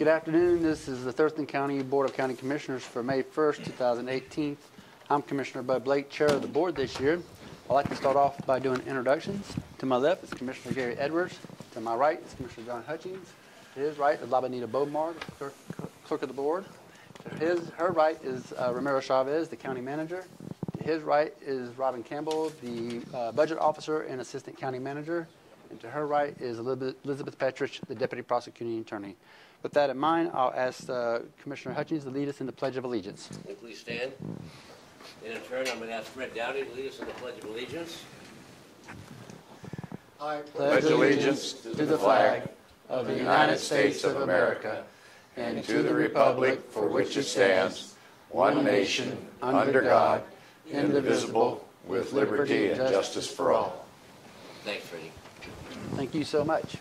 Good afternoon. This is the Thurston County Board of County Commissioners for May 1st, 2018. I'm Commissioner Bud Blake, Chair of the Board this year. I'd like to start off by doing introductions. To my left is Commissioner Gary Edwards. To my right is Commissioner John Hutchings. To his right is Labanita Beaumar, Clerk of the Board. To her right is Romero Chavez, the County Manager. To his right is Robin Campbell, the Budget Officer and Assistant County Manager. And to her right is Elizabeth Petrich, the Deputy Prosecuting Attorney. With that in mind, I'll ask Commissioner Hutchings to lead us in the Pledge of Allegiance. Please stand. And in turn, I'm going to ask Fred Dowdy to lead us in the Pledge of Allegiance. I pledge allegiance to the flag of the United States of America and to the republic for which it stands, one nation, under God, indivisible, with liberty and justice for all. Thanks, Freddie. Thank you so much.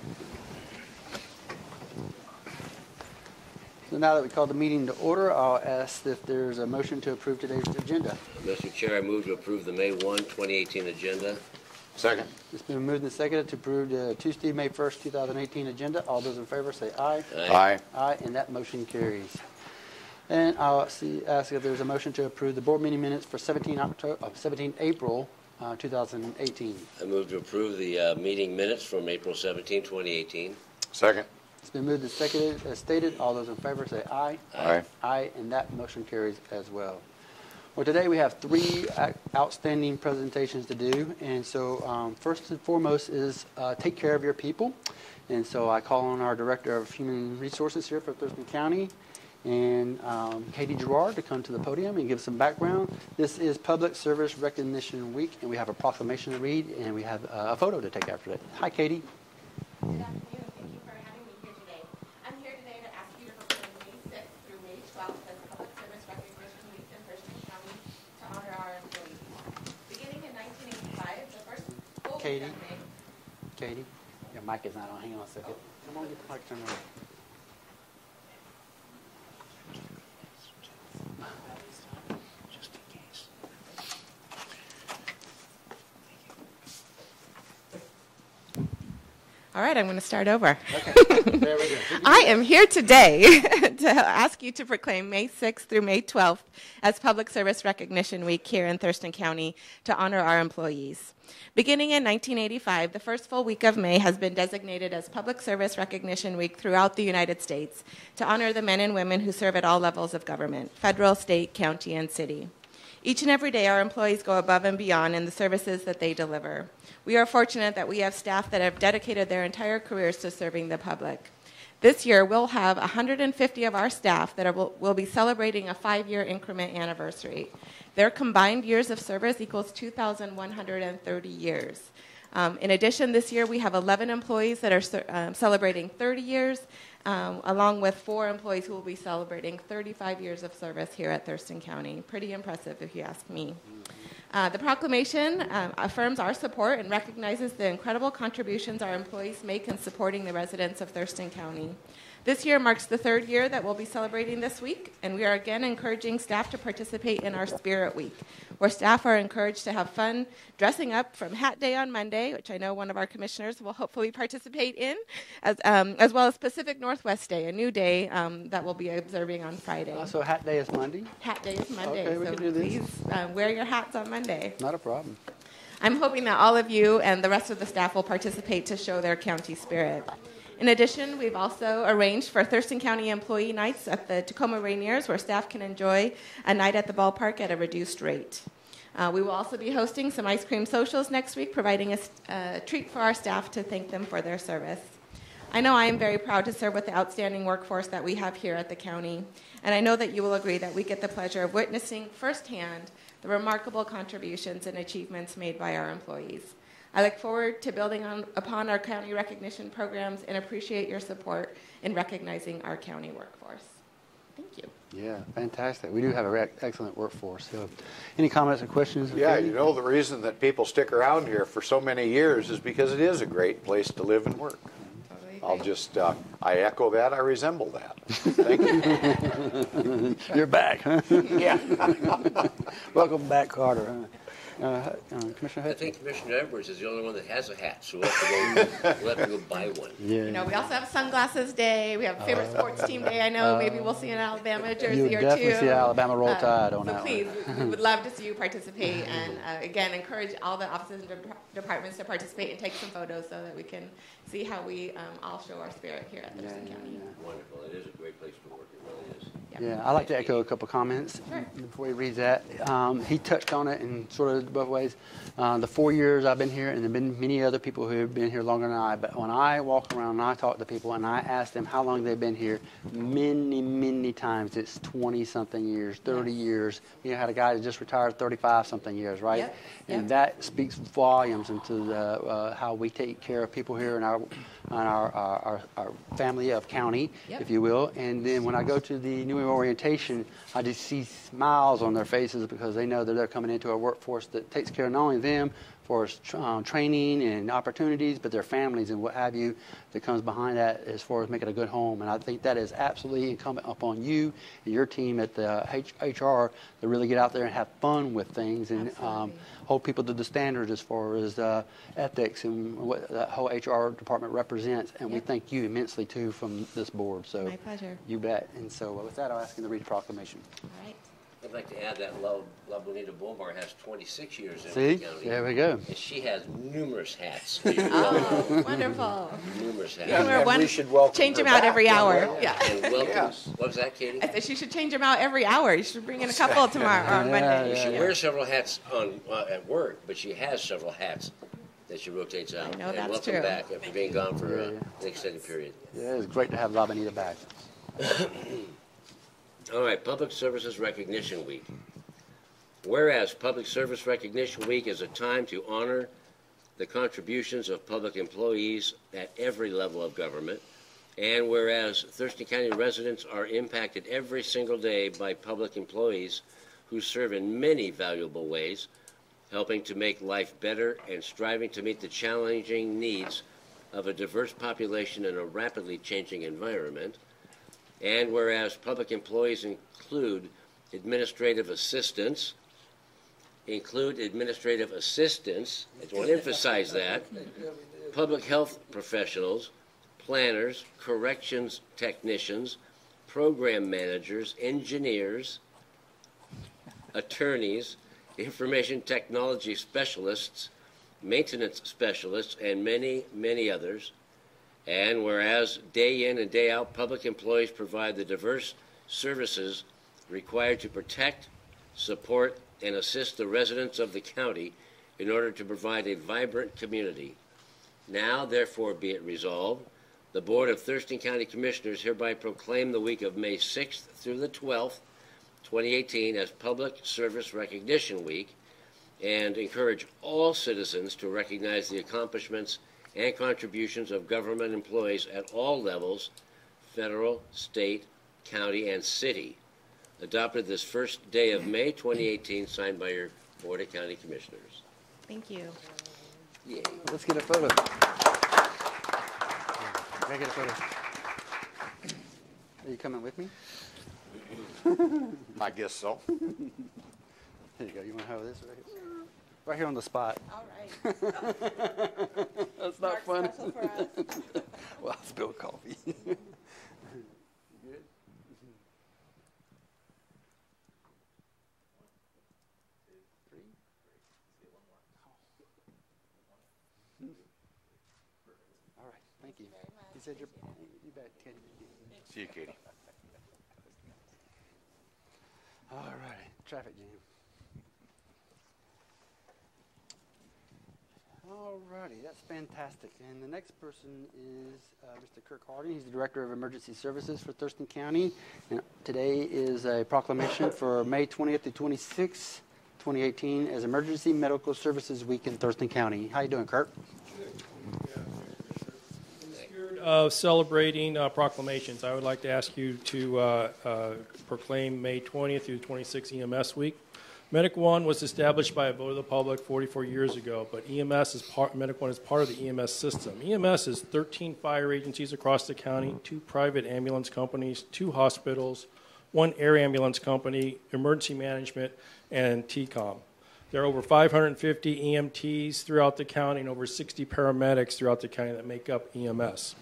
So now that we called the meeting to order, I'll ask if there's a motion to approve today's agenda. Mr. Chair, I move to approve the May 1, 2018 agenda. Second. It's been moved and seconded to approve the Tuesday, May 1st, 2018 agenda. All those in favor say aye. Aye. Aye, and that motion carries. And I'll ask if there's a motion to approve the board meeting minutes for 17 April 2018. I move to approve the meeting minutes from April 17, 2018. Second. It's been moved and seconded as stated. All those in favor say aye. Aye. Aye, and that motion carries as well. Well, today we have three outstanding presentations to do, and so first and foremost is take care of your people. And so I call on our Director of Human Resources here for Thurston County, and Katie Gerard, to come to the podium and give some background. This is Public Service Recognition Week, and we have a proclamation to read, and we have a photo to take after that. Hi, Katie. Good afternoon. Thank you for having me here today. I'm here today to ask you to proclaim May 6th through May 12th as Public Service Recognition Week in Thurston County to honor our employees. Beginning in 1985, the first full week of May. Katie, your mic is not on. Hang on a second. Come on, get the mic turned on. All right, I'm going to start over. Okay, there we go. I am here today to ask you to proclaim May 6th through May 12th as Public Service Recognition Week here in Thurston County to honor our employees. Beginning in 1985, the first full week of May has been designated as Public Service Recognition Week throughout the United States to honor the men and women who serve at all levels of government, federal, state, county, and city. Each and every day, our employees go above and beyond in the services that they deliver. We are fortunate that we have staff that have dedicated their entire careers to serving the public. This year, we'll have 150 of our staff that will be celebrating a 5-year increment anniversary. Their combined years of service equals 2,130 years. In addition, this year, we have 11 employees that are celebrating 30 years, along with 4 employees who will be celebrating 35 years of service here at Thurston County. Pretty impressive, if you ask me. The proclamation affirms our support and recognizes the incredible contributions our employees make in supporting the residents of Thurston County. This year marks the 3rd year that we'll be celebrating this week, and we are again encouraging staff to participate in our Spirit Week, where staff are encouraged to have fun dressing up from Hat Day on Monday, which I know one of our commissioners will hopefully participate in, as well as Pacific Northwest Day, a new day that we'll be observing on Friday. So Hat Day is Monday? Hat Day is Monday, Okay, we so can do this. please wear your hats on Monday. Not a problem. I'm hoping that all of you and the rest of the staff will participate to show their county spirit. In addition, we've also arranged for Thurston County employee nights at the Tacoma Rainiers, where staff can enjoy a night at the ballpark at a reduced rate. We will also be hosting some ice cream socials next week, providing a treat for our staff to thank them for their service. I know I am very proud to serve with the outstanding workforce that we have here at the county, and I know that you will agree that we get the pleasure of witnessing firsthand the remarkable contributions and achievements made by our employees. I look forward to building upon our county recognition programs and appreciate your support in recognizing our county workforce. Thank you. Yeah, fantastic. We do have an excellent workforce. So, any comments or questions? Yeah, Katie? you know, the reason that people stick around here for so many years is because it is a great place to live and work. I'll just, I echo that, I resemble that. Thank you. You're back, huh? Yeah. Welcome back, Carter. Huh? Commissioner I Hudson? think Commissioner Edwards is the only one that has a hat, so we'll have to go buy one. Yeah. You know, we also have Sunglasses Day. We have Favorite Sports Team Day. I know maybe we'll see an Alabama jersey You'll or two. definitely see Alabama roll tide on so that please, one. we would love to see you participate. And again, encourage all the offices and departments to participate and take some photos so that we can see how we all show our spirit here at Thurston County. Wonderful. It is a great place to work. It really is. Yeah, I'd like to echo a couple comments before he reads that. He touched on it in sort of both ways. The 4 years I've been here, and there have been many other people who have been here longer than I, but when I walk around and I talk to people and I ask them how long they've been here, many times it's 20-something years, 30 years. You had a guy that just retired 35-something years, right? Yep. And that speaks volumes into how we take care of people here in our family of county, if you will. And then when I go to the new orientation, I just see smiles on their faces because they know that they're coming into a workforce that takes care of not only them for training and opportunities, but their families and what have you that comes behind that as far as making a good home. And I think that is absolutely incumbent upon you and your team at the HR to really get out there and have fun with things and hold people to the standards as far as ethics and what that whole HR department represents. And we thank you immensely, too, from this board. So My pleasure. You bet. And so with that, I'll ask you to read the proclamation. All right. I'd like to add that Bonita Bomar has 26 years in See? the county. There we go. And she has numerous hats. Oh, wonderful. Numerous hats. You wear one, we should welcome change her them out back, every don't hour. we? Yeah. And welcome. Yes. What was that, Katie? I said she should change them out every hour. You should bring in a couple tomorrow or on Monday. She wears several hats at work, but she has several hats that she rotates out. I know and that's welcome true. back after being gone for an extended period. Yeah, it's great to have La Bonita back. All right, Public Services Recognition Week. Whereas Public Service Recognition Week is a time to honor the contributions of public employees at every level of government, and whereas Thurston County residents are impacted every single day by public employees who serve in many valuable ways, helping to make life better and striving to meet the challenging needs of a diverse population in a rapidly changing environment, and whereas public employees include administrative assistants, I just want to emphasize that, public health professionals, planners, corrections technicians, program managers, engineers, attorneys, information technology specialists, maintenance specialists, and many others. And whereas day in and day out, public employees provide the diverse services required to protect, support, and assist the residents of the county in order to provide a vibrant community. Now, therefore, be it resolved, the Board of Thurston County Commissioners hereby proclaim the week of May 6th through the 12th, 2018 as Public Service Recognition Week, and encourage all citizens to recognize the accomplishments and contributions of government employees at all levels, federal, state, county, and city. Adopted this first day of May 2018, signed by your Board of County Commissioners. Thank you. Yay. Let's get a photo. Can I get a photo? Are you coming with me? I guess so. There you go. You want to have this right here? Right here on the spot. All right. That's not fun. Special for us. Well, I'll spill coffee. Good? All right, thank you. You said you bet, Ken. See you, Katie. All right, traffic jam. All righty, that's fantastic. And the next person is Mr. Kirk Harding. He's the Director of Emergency Services for Thurston County. And today is a proclamation for May 20th to 26th, 2018 as Emergency Medical Services Week in Thurston County. How you doing, Kirk? In the spirit of celebrating proclamations, I would like to ask you to proclaim May 20th through 26th EMS Week. Medic One was established by a vote of the public 44 years ago, but Medic One is part of the EMS system. EMS is 13 fire agencies across the county, 2 private ambulance companies, 2 hospitals, 1 air ambulance company, emergency management, and TCOM. There are over 550 EMTs throughout the county and over 60 paramedics throughout the county that make up EMS.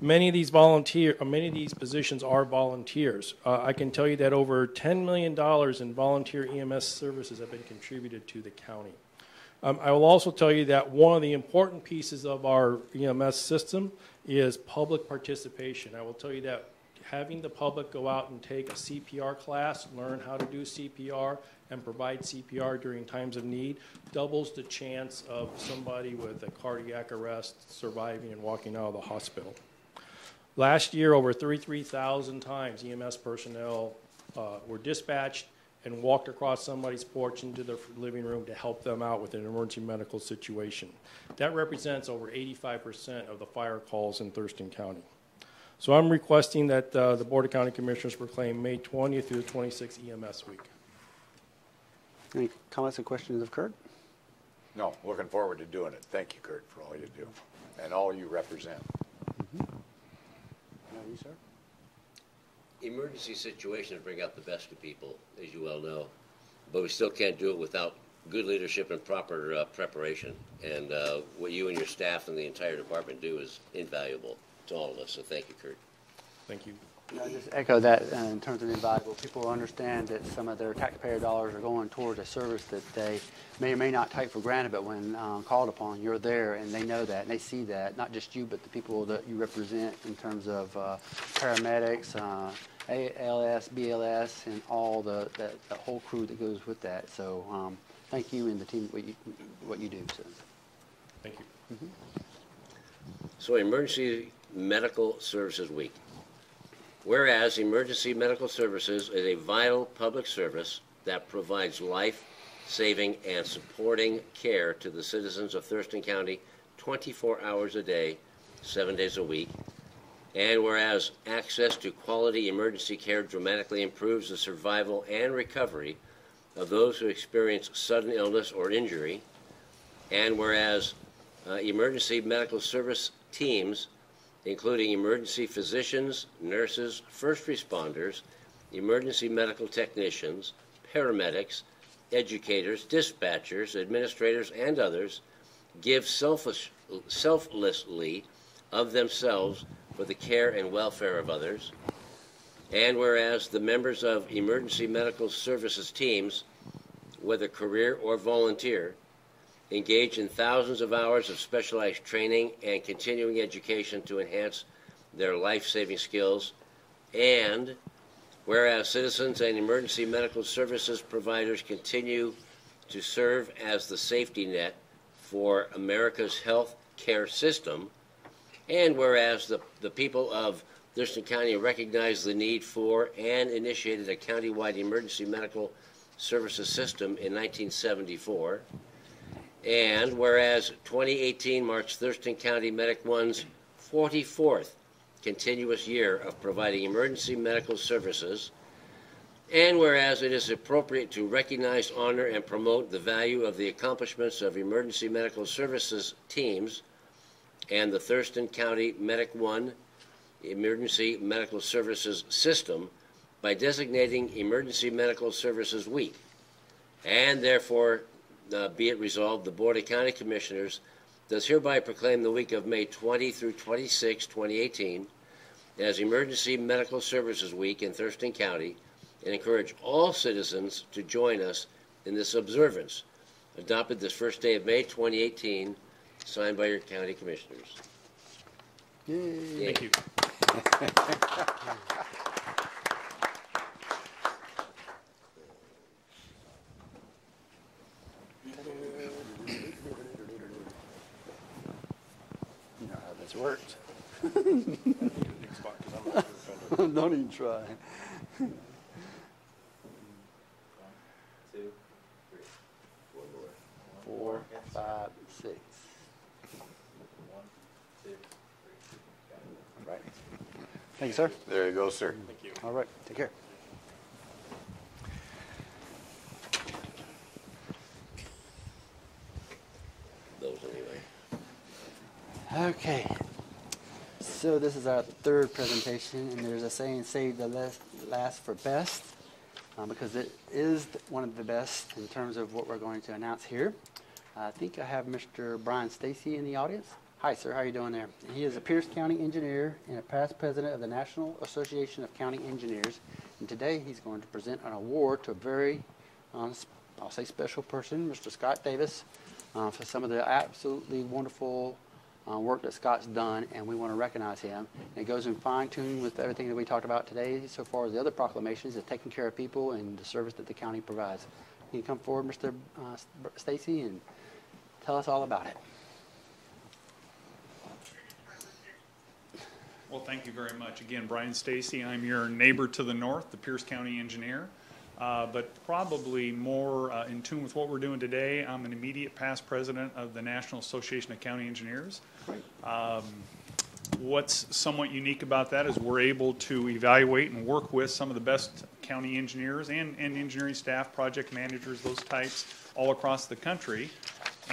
Many of these positions are volunteers. I can tell you that over $10 million in volunteer EMS services have been contributed to the county. I will also tell you that one of the important pieces of our EMS system is public participation. I will tell you that having the public go out and take a CPR class, learn how to do CPR, and provide CPR during times of need doubles the chance of somebody with a cardiac arrest surviving and walking out of the hospital. Last year, over 33,000 times EMS personnel were dispatched and walked across somebody's porch into their living room to help them out with an emergency medical situation. That represents over 85% of the fire calls in Thurston County. So I'm requesting that the Board of County Commissioners proclaim May 20th through the 26th EMS week. Any comments or questions of Kurt? No, looking forward to doing it. Thank you, Kurt, for all you do and all you represent. No, you, sir? Emergency situations bring out the best of people, as you well know, but we still can't do it without good leadership and proper preparation. And what you and your staff and the entire department do is invaluable to all of us. So thank you, Kurt. Thank you. I just echo that in terms of invaluable. People understand that some of their taxpayer dollars are going towards a service that they may or may not take for granted, but when called upon, you're there, and they know that, and they see that, not just you, but the people that you represent in terms of paramedics, ALS, BLS, and all the whole crew that goes with that. So thank you and the team what you do. So. Thank you. Mm-hmm. So Emergency Medical Services Week. Whereas emergency medical services is a vital public service that provides life-saving and supporting care to the citizens of Thurston County 24 hours a day, 7 days a week. And whereas access to quality emergency care dramatically improves the survival and recovery of those who experience sudden illness or injury. And whereas emergency medical service teams, including emergency physicians, nurses, first responders, emergency medical technicians, paramedics, educators, dispatchers, administrators, and others, give selflessly of themselves for the care and welfare of others. And whereas the members of emergency medical services teams, whether career or volunteer, engage in thousands of hours of specialized training and continuing education to enhance their life-saving skills. And whereas citizens and emergency medical services providers continue to serve as the safety net for America's health care system, and whereas the people of Thurston County recognize the need for and initiated a countywide emergency medical services system in 1974, and whereas 2018 marks Thurston County Medic One's 44th continuous year of providing emergency medical services, and whereas it is appropriate to recognize, honor, and promote the value of the accomplishments of emergency medical services teams and the Thurston County Medic One Emergency Medical Services System by designating Emergency Medical Services Week, and therefore be it resolved, the Board of County Commissioners does hereby proclaim the week of May 20 through 26, 2018 as Emergency Medical Services Week in Thurston County and encourage all citizens to join us in this observance. Adopted this first day of May 2018, signed by your county commissioners. Yay. Thank you. You know how this works. Don't even try. 1, 2, 3, 4, 5, 6. 1, 2, 3. All right. Thank you, sir. There you go, sir. Thank you. All right. Take care. Those anyway. Okay. So this is our third presentation, and there's a saying, save the last for best. because it is one of the best in terms of what we're going to announce here. I think I have Mr. Brian Stacey in the audience. Hi, sir. How are you doing there? He is a Pierce County engineer and a past president of the National Association of County Engineers. And today he's going to present an award to a very, I'll say special person, Mr. ScottDavis, for some of the absolutely wonderful work that Scott's done, and we want to recognize him. And it goes in fine-tune with everything that we talked about today so far as the other proclamations of taking care of people and the service that the county provides. Can you come forward, Mr. Stacey, and tell us all about it? Well, thank you very much. Again, Brian Stacey. I'm your neighbor to the north, the Pierce County engineer. But probably more in tune with what we're doing today, I'm an immediate past president of the National Association of County Engineers. What's somewhat unique about that is we're able to evaluate and work with some of the best county engineers and engineering staff, project managers, those types, all across the country.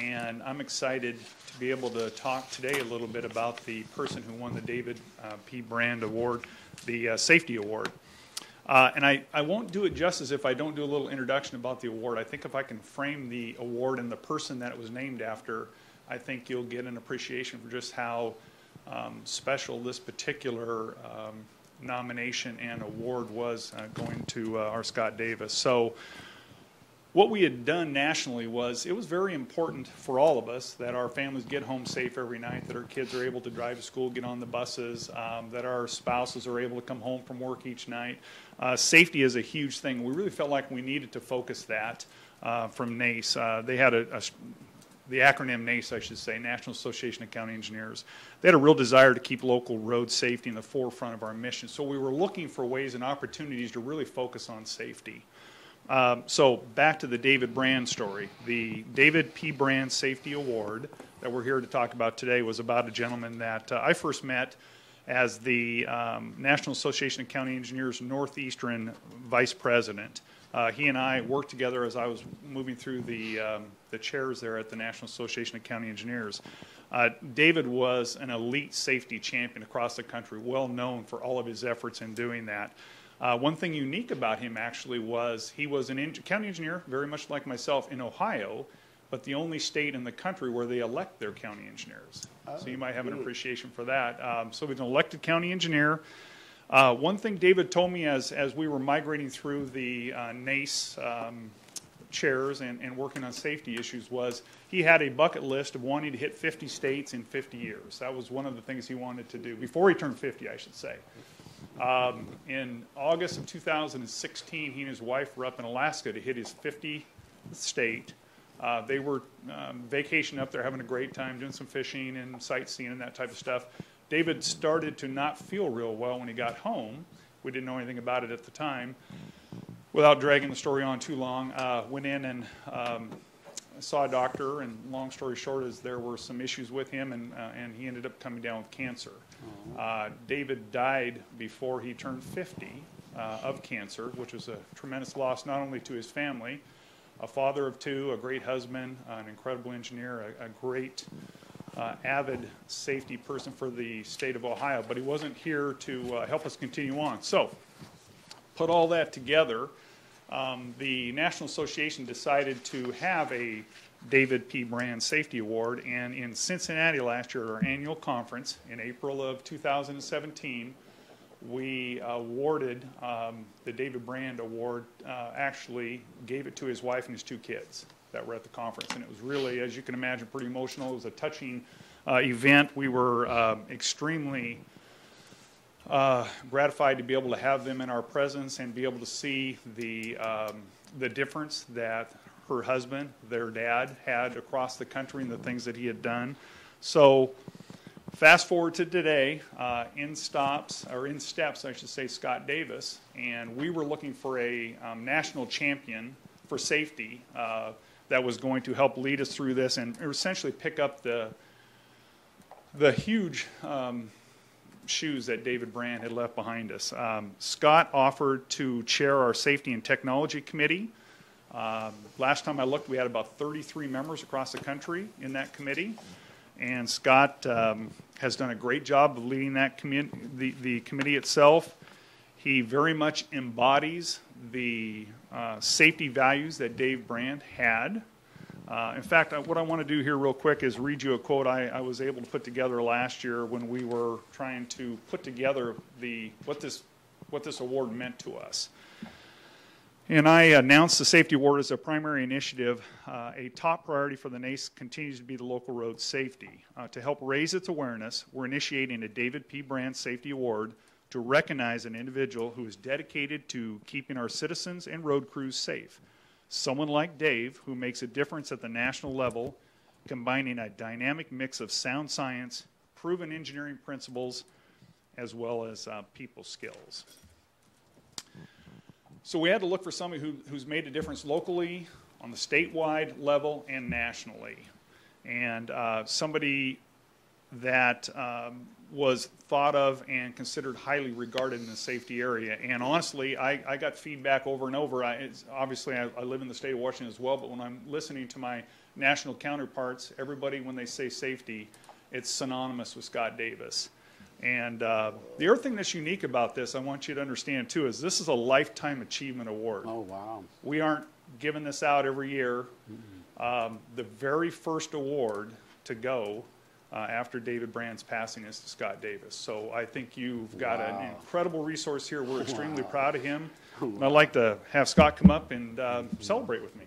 And I'm excited to be able to talk today a little bit about the person who won the David P. Brand Award, the Safety Award. And I won't do it justice if I don't do a little introduction about the award. I think if I can frame the award and the person that it was named after, I think you'll get an appreciation for just how special this particular nomination and award was going to our ScottDavis. So what we had done nationally was it was very important for all of us that our families get home safe every night, that our kids are able to drive to school, get on the buses, that our spouses are able to come home from work each night. Safety is a huge thing. We really felt like we needed to focus that from NACE. They had the acronym NACE, I should say, National Association of County Engineers. They had a real desire to keep local road safety in the forefront of our mission. So we were looking for ways and opportunities to really focus on safety. So back to the David Brand story. The David P. Brand Safety Award that we're here to talk about today was about a gentleman that I first met as the National Association of County Engineers Northeastern Vice President. He and I worked together as I was moving through the chairs there at the National Association of County Engineers. David was an elite safety champion across the country, well known for all of his efforts in doing that. One thing unique about him actually was he was a county engineer, very much like myself, in Ohio, but the only state in the country where they elect their county engineers. So you might have an appreciation for that. So he's an elected county engineer. One thing David told me as we were migrating through the NACE chairs and working on safety issues was he had a bucket list of wanting to hit 50 states in 50 years. That was one of the things he wanted to do, before he turned 50, I should say. In August of 2016, he and his wife were up in Alaska to hit his 50th state. They were vacationing up there, having a great time, doing some fishing and sightseeing and that type of stuff. David started to not feel real well when he got home. We didn't know anything about it at the time. Without dragging the story on too long, went in and saw a doctor, and long story short is there were some issues with him, and he ended up coming down with cancer. David died before he turned 50 of cancer, which was a tremendous loss not only to his family, a father of two, a great husband, an incredible engineer, a great avid safety person for the state of Ohio, but he wasn't here to help us continue on. So, put all that together, the National Association decided to have a David P. Brand Safety Award, and in Cincinnati last year at our annual conference in April of 2017, we awarded the David Brand Award, actually gave it to his wife and his two kids that were at the conference. And it was really, as you can imagine, pretty emotional. It was a touching event. We were extremely gratified to be able to have them in our presence and be able to see the difference that her husband, their dad, had across the country and the things that he had done. So fast forward to today, in steps, I should say, ScottDavis, and we were looking for a national champion for safety that was going to help lead us through this and essentially pick up the huge shoes that David Brand had left behind us. Scott offered to chair our Safety and Technology Committee. Last time I looked, we had about 33 members across the country in that committee, and Scott has done a great job of leading that the committee itself. He very much embodies the safety values that Dave Brand had. In fact, what I want to do here real quick is read you a quote I was able to put together last year when we were trying to put together what this award meant to us. And I announced the safety award as a primary initiative. A top priority for the NACE continues to be the local road safety. To help raise its awareness, we're initiating a David P. Brand Safety Award to recognize an individual who is dedicated to keeping our citizens and road crews safe. Someone like Dave, who makes a difference at the national level, combining a dynamic mix of sound science, proven engineering principles, as well as people skills. So we had to look for somebody who's made a difference locally, on the statewide level, and nationally. And somebody that was thought of and considered highly regarded in the safety area. And honestly, I got feedback over and over. Obviously, I live in the state of Washington as well, but when I'm listening to my national counterparts, everybody, when they say safety, it's synonymous with ScottDavis. And the other thing that's unique about this, I want you to understand too, is this is a Lifetime Achievement Award. Oh, wow. We aren't giving this out every year. The very first award to go after David Brand's passing is to ScottDavis. So I think you've got an incredible resource here. We're extremely proud of him. And I'd like to have Scott come up and celebrate with me.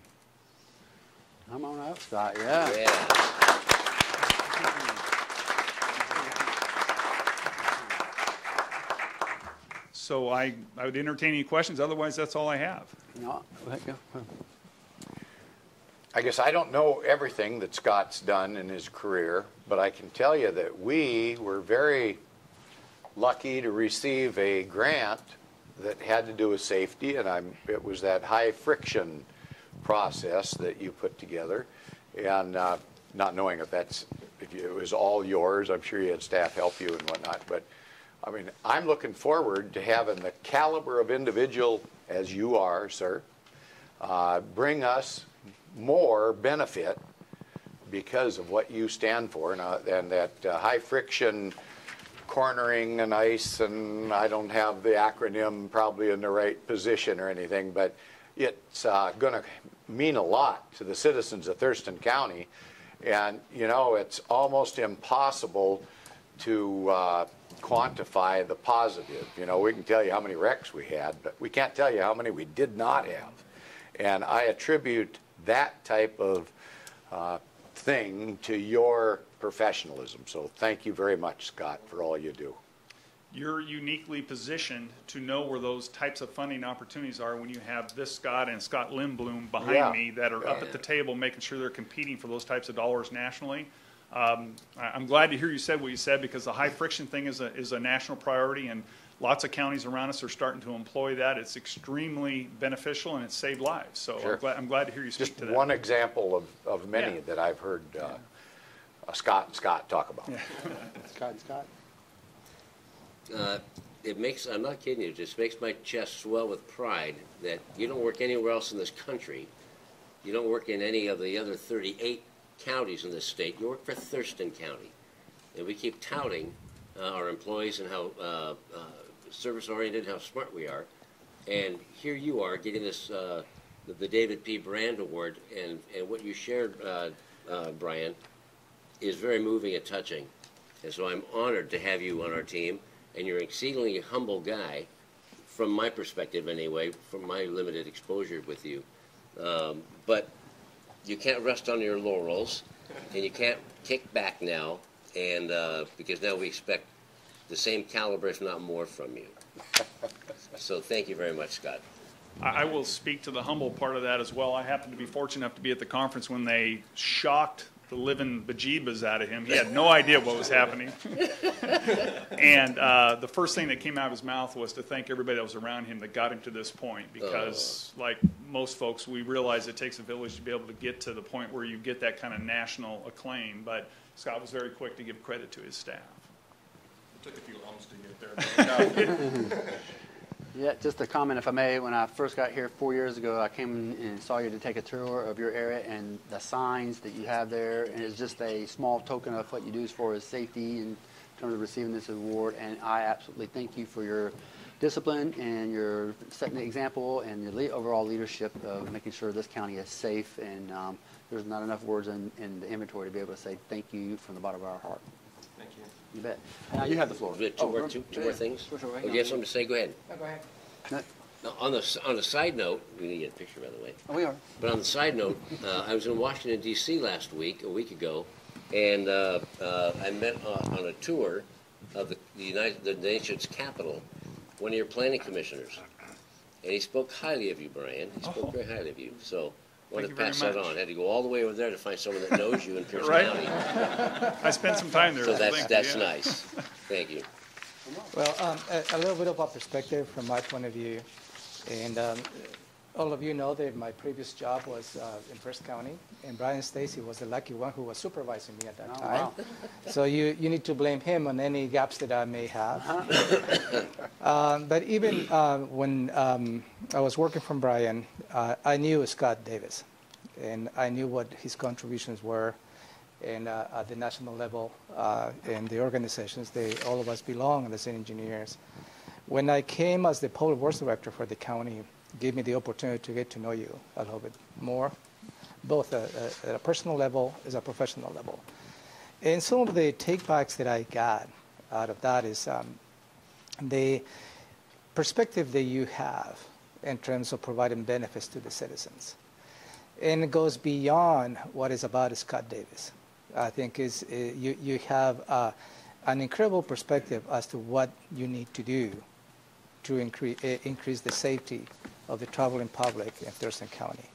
Come on up, Scott. Yeah. So I would entertain any questions. Otherwise, that's all I have. No, go ahead, go. I guess I don't know everything that Scott's done in his career, but I can tell you that we were very lucky to receive a grant that had to do with safety, and it was that high friction process that you put together, and not knowing if it was all yours. I'm sure you had staff help you and whatnot, but I mean, I'm looking forward to having the caliber of individual as you are, sir, bring us more benefit because of what you stand for, and that high friction cornering and ice, and I don't have the acronym probably in the right position or anything, but it's going to mean a lot to the citizens of Thurston County. And, you know, it's almost impossible to quantify the positive. You know, we can tell you how many wrecks we had, but we can't tell you how many we did not have. And I attribute that type of thing to your professionalism. So thank you very much, Scott, for all you do. You're uniquely positioned to know where those types of funding opportunities are when you have this Scott and Scott Lindblom behind me that are up at the table making sure they're competing for those types of dollars nationally. I'm glad to hear you said what you said, because the high friction thing is a national priority, and lots of counties around us are starting to employ that. It's extremely beneficial, and it's saved lives. So I'm glad to hear you speak to that. Just one example of many that I've heard Scott and Scott talk about. Scott. It makes, I'm not kidding you, it just makes my chest swell with pride that you don't work anywhere else in this country. You don't work in any of the other 38 counties in this state. You work for Thurston County. And we keep touting our employees and how service-oriented, how smart we are. And here you are getting this, the David P. Brand Award, and what you shared, Brian, is very moving and touching. And so I'm honored to have you on our team. And you're an exceedingly humble guy, from my perspective anyway, from my limited exposure with you. But you can't rest on your laurels, and you can't kick back now, and because now we expect the same caliber, if not more, from you. So thank you very much, Scott. I will speak to the humble part of that as well. I happened to be fortunate enough to be at the conference when they shocked the living bejeebas out of him. He had no idea what was happening. And the first thing that came out of his mouth was to thank everybody that was around him that got him to this point, because like most folks, we realize it takes a village to be able to get to the point where you get that kind of national acclaim. But Scott was very quick to give credit to his staff. It took a few lumps to get there. Yeah, just a comment, if I may. When I first got here 4 years ago, I came and saw you to take a tour of your area and the signs that you have there, and it's just a small token of what you do as far as safety in terms of receiving this award, and I absolutely thank you for your discipline and your setting the example and your overall leadership of making sure this county is safe. And there's not enough words in the inventory to be able to say thank you from the bottom of our heart. Thank you. You bet. Now you have the floor. Two more things. Sure, Oh, you have something to say? Go ahead. Go ahead. No. Now, on the side note, we need to get a picture, by the way. Oh, we are. But on the side note, I was in Washington, D.C. a week ago, and I met on a tour of the nation's capital, one of your planning commissioners. And he spoke highly of you, Brian. He spoke very highly of you. So I wanted to pass that on. I had to go all the way over there to find someone that knows you in Pierce County. I spent some time there. So that's nice. Thank you. Well, a little bit of a perspective from my point of view. And all of you know that my previous job was in First County, and Brian Stacey was the lucky one who was supervising me at that time. Wow. So you need to blame him on any gaps that I may have. But even when I was working for Brian, I knew ScottDavis, and I knew what his contributions were. And at the national level, and the organizations, all of us belong as engineers. When I came as the public works director for the county, it gave me the opportunity to get to know you a little bit more, both at a personal level as a professional level. And some of the takebacks that I got out of that is the perspective that you have in terms of providing benefits to the citizens. And it goes beyond what is about ScottDavis. I think you have an incredible perspective as to what you need to do to increase the safety of the traveling public in Thurston County.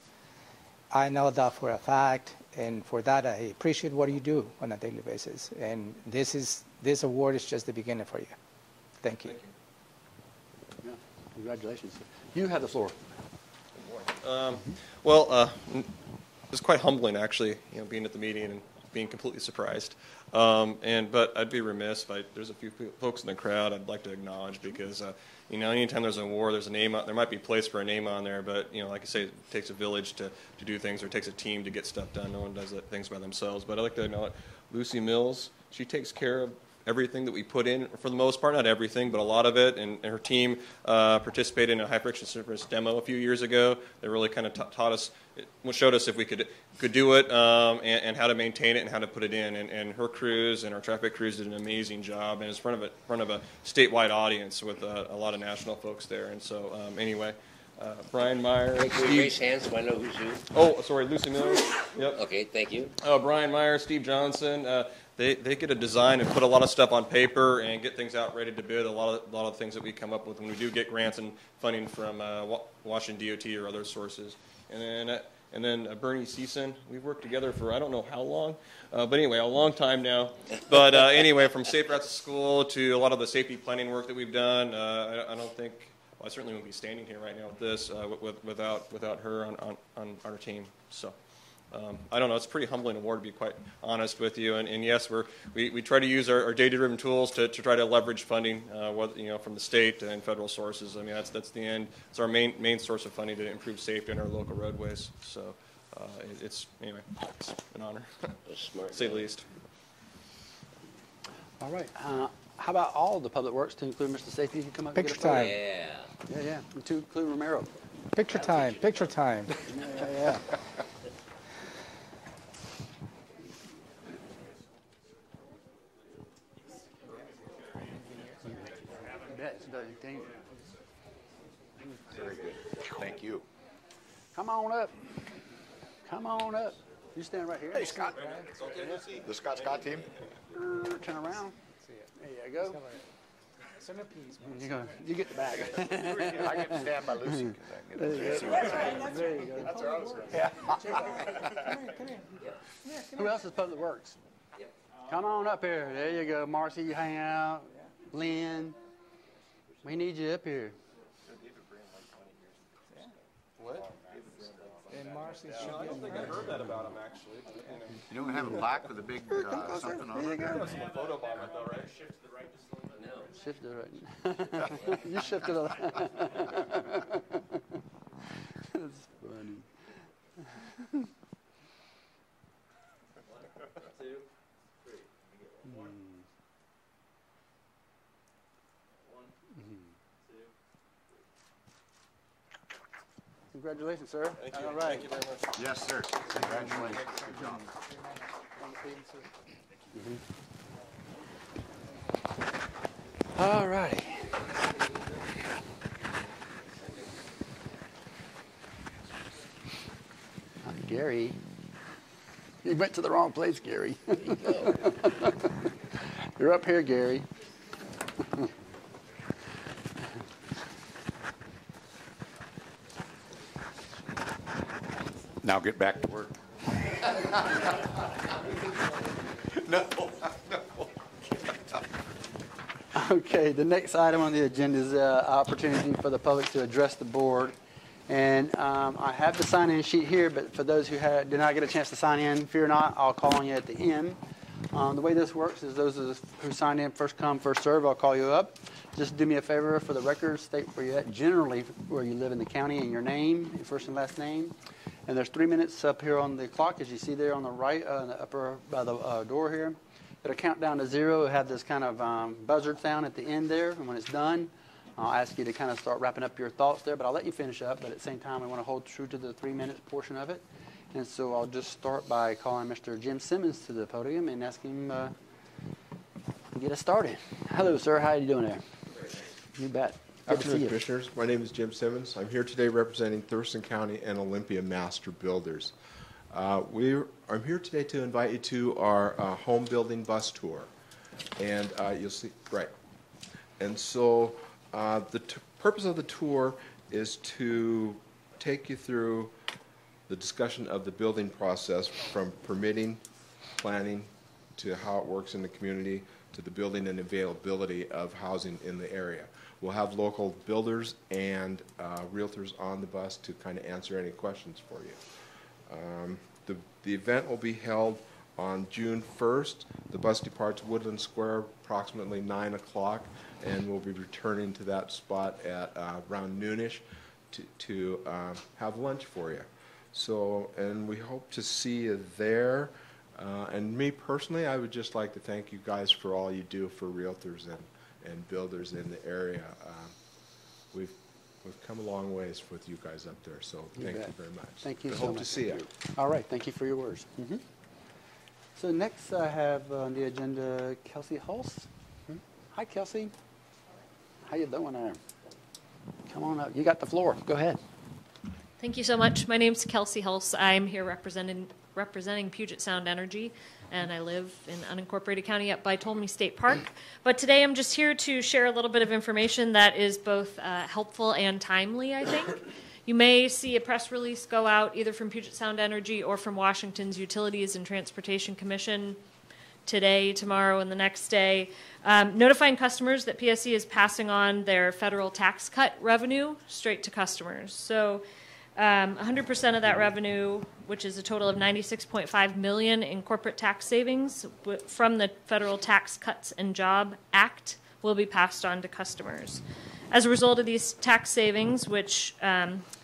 I know that for a fact, and for that I appreciate what you do on a daily basis. And this award is just the beginning for you. Thank you. Yeah. Congratulations. You have the floor. Well, it was quite humbling, actually, being at the meeting and being completely surprised. But I'd be remiss if there's a few folks in the crowd I'd like to acknowledge because, anytime there's an award, there's a name. There might be a place for a name on there, but like I say, it takes a village to do things, or it takes a team to get stuff done. No one does things by themselves. But I'd like to acknowledge Lucy Mills. She takes care of everything that we put in, for the most part, not everything, but a lot of it. And her team participated in a high-friction surface demo a few years ago. They really kind of taught us, showed us if we could do it and how to maintain it and how to put it in. And her crews and our traffic crews did an amazing job, and it's in front of a statewide audience with a lot of national folks there. And so, anyway, Brian Meyer. Can you raise hands so I know who's who? Oh, sorry, Lucy Mills. Yep. Okay, thank you. Brian Meyer, Steve Johnson. They get to design and put a lot of stuff on paper and get things out ready to bid. A lot of things that we come up with when we do get grants and funding from Washington DOT or other sources. And then Bernie Season. We've worked together for I don't know how long, but anyway, a long time now. But anyway, from safe routes to school to a lot of the safety planning work that we've done, I don't think. Well, I certainly wouldn't be standing here right now with this without her on our team. So. I don't know. It's a pretty humbling award, to be quite honest with you. And yes, we try to use our data-driven tools to try to leverage funding, from the state and federal sources. I mean, that's the end. It's our main source of funding to improve safety in our local roadways. So it's an honor, to say the least. All right. How about all the public works to include Mr. Safety? You can come up and Picture get a photo. time. Yeah. And to include Romero. Picture time. Picture time. Yeah. Very good. Thank you. Come on up. Come on up. You stand right here. Hey, Scott. The Scott team? Turn around. There you go. You get the bag. I get to stand by Lucy. There you go. That's where I was. Who else is Public Works? Come on up here. There you go. Marcy, you hang out. Lynn. We need you up here. What? And Marcy should I don't think I heard that about him, actually. You don't have a plaque with a big something on it? That's a photo bomb, though, right? Shift to the right. You shift to the left. That's funny. Congratulations, sir. Thank you. All right. Thank you very much. Yes, sir. Congratulations. Good job. All righty. Gary, you went to the wrong place, Gary. You're up here, Gary. Now get back to work. No. Okay, the next item on the agenda is opportunity for the public to address the board. And I have the sign-in sheet here, but for those who did not get a chance to sign in, fear not, I'll call on you at the end. The way this works is those who signed in first come, first serve, I'll call you up. Just do me a favor for the record, state where you're at, generally where you live in the county and your name, your first and last name. And there's 3 minutes up here on the clock, as you see there on the right, in the upper by the door here. It'll count down to 0. It'll have this kind of buzzard sound at the end there, and when it's done, I'll ask you to kind of start wrapping up your thoughts there, but I'll let you finish up. But at the same time, we want to hold true to the 3 minutes portion of it. And so I'll just start by calling Mr. Jim Simmons to the podium and asking him to get us started. Hello, sir. How are you doing there? You bet. Good to see Afternoon, you. Commissioners. My name is Jim Simmons. I'm here today representing Thurston County and Olympia Master Builders. I'm here today to invite you to our home building bus tour. And you'll see, right. And so the purpose of the tour is to take you through the discussion of the building process from permitting, planning, to how it works in the community, to the building and availability of housing in the area. We'll have local builders and realtors on the bus to kind of answer any questions for you. The event will be held on June 1st. The bus departs Woodland Square approximately 9 o'clock, and we'll be returning to that spot at around noonish to have lunch for you. So, and we hope to see you there. And me personally, I would just like to thank you guys for all you do for realtors and builders in the area. We've come a long ways with you guys up there, so thank you very much. Thank you I so hope much. to see you. All right. Thank you for your words. So next I have on the agenda Kelsey Hills. Hi, Kelsey. How you doing there? Come on up. You got the floor. Go ahead. Thank you so much. My name's Kelsey Hills. I'm here representing Puget Sound Energy, and I live in unincorporated county up by Ptolemy State Park. But today I'm just here to share a little bit of information that is both helpful and timely, I think. You may see a press release go out either from Puget Sound Energy or from Washington's Utilities and Transportation Commission today, tomorrow, and the next day, notifying customers that PSC is passing on their federal tax cut revenue straight to customers. So 100% of that revenue, which is a total of $96.5 million in corporate tax savings from the Federal Tax Cuts and Job Act, will be passed on to customers. As a result of these tax savings, which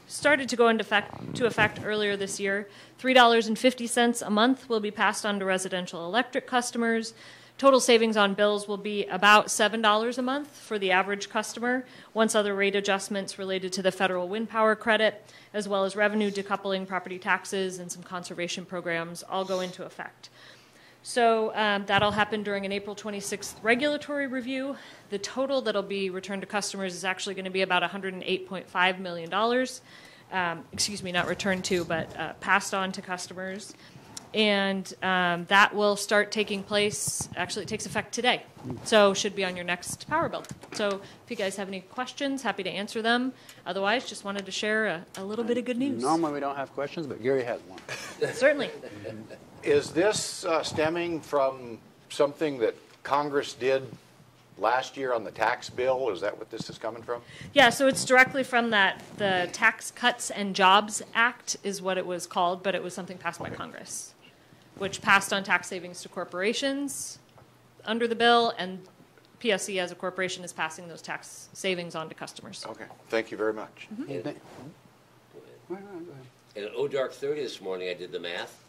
started to go into effect earlier this year, $3.50 a month will be passed on to residential electric customers. Total savings on bills will be about $7 a month for the average customer, once other rate adjustments related to the federal wind power credit, as well as revenue decoupling, property taxes, and some conservation programs all go into effect. So that'll happen during an April 26th regulatory review. The total that'll be returned to customers is actually going to be about $108.5 million. Excuse me, not returned to, but passed on to customers. And that will start taking place, actually it takes effect today, so should be on your next power bill. So if you guys have any questions, happy to answer them. Otherwise, just wanted to share a little bit of good news. Normally we don't have questions, but Gary has one. Certainly. Is this stemming from something that Congress did last year on the tax bill? Is that what this is coming from? Yeah, so it's directly from that. The Tax Cuts and Jobs Act is what it was called, but it was something passed by Congress, which passed on tax savings to corporations under the bill, and PSC as a corporation is passing those tax savings on to customers. Okay, thank you very much. And at dark 30 this morning, I did the math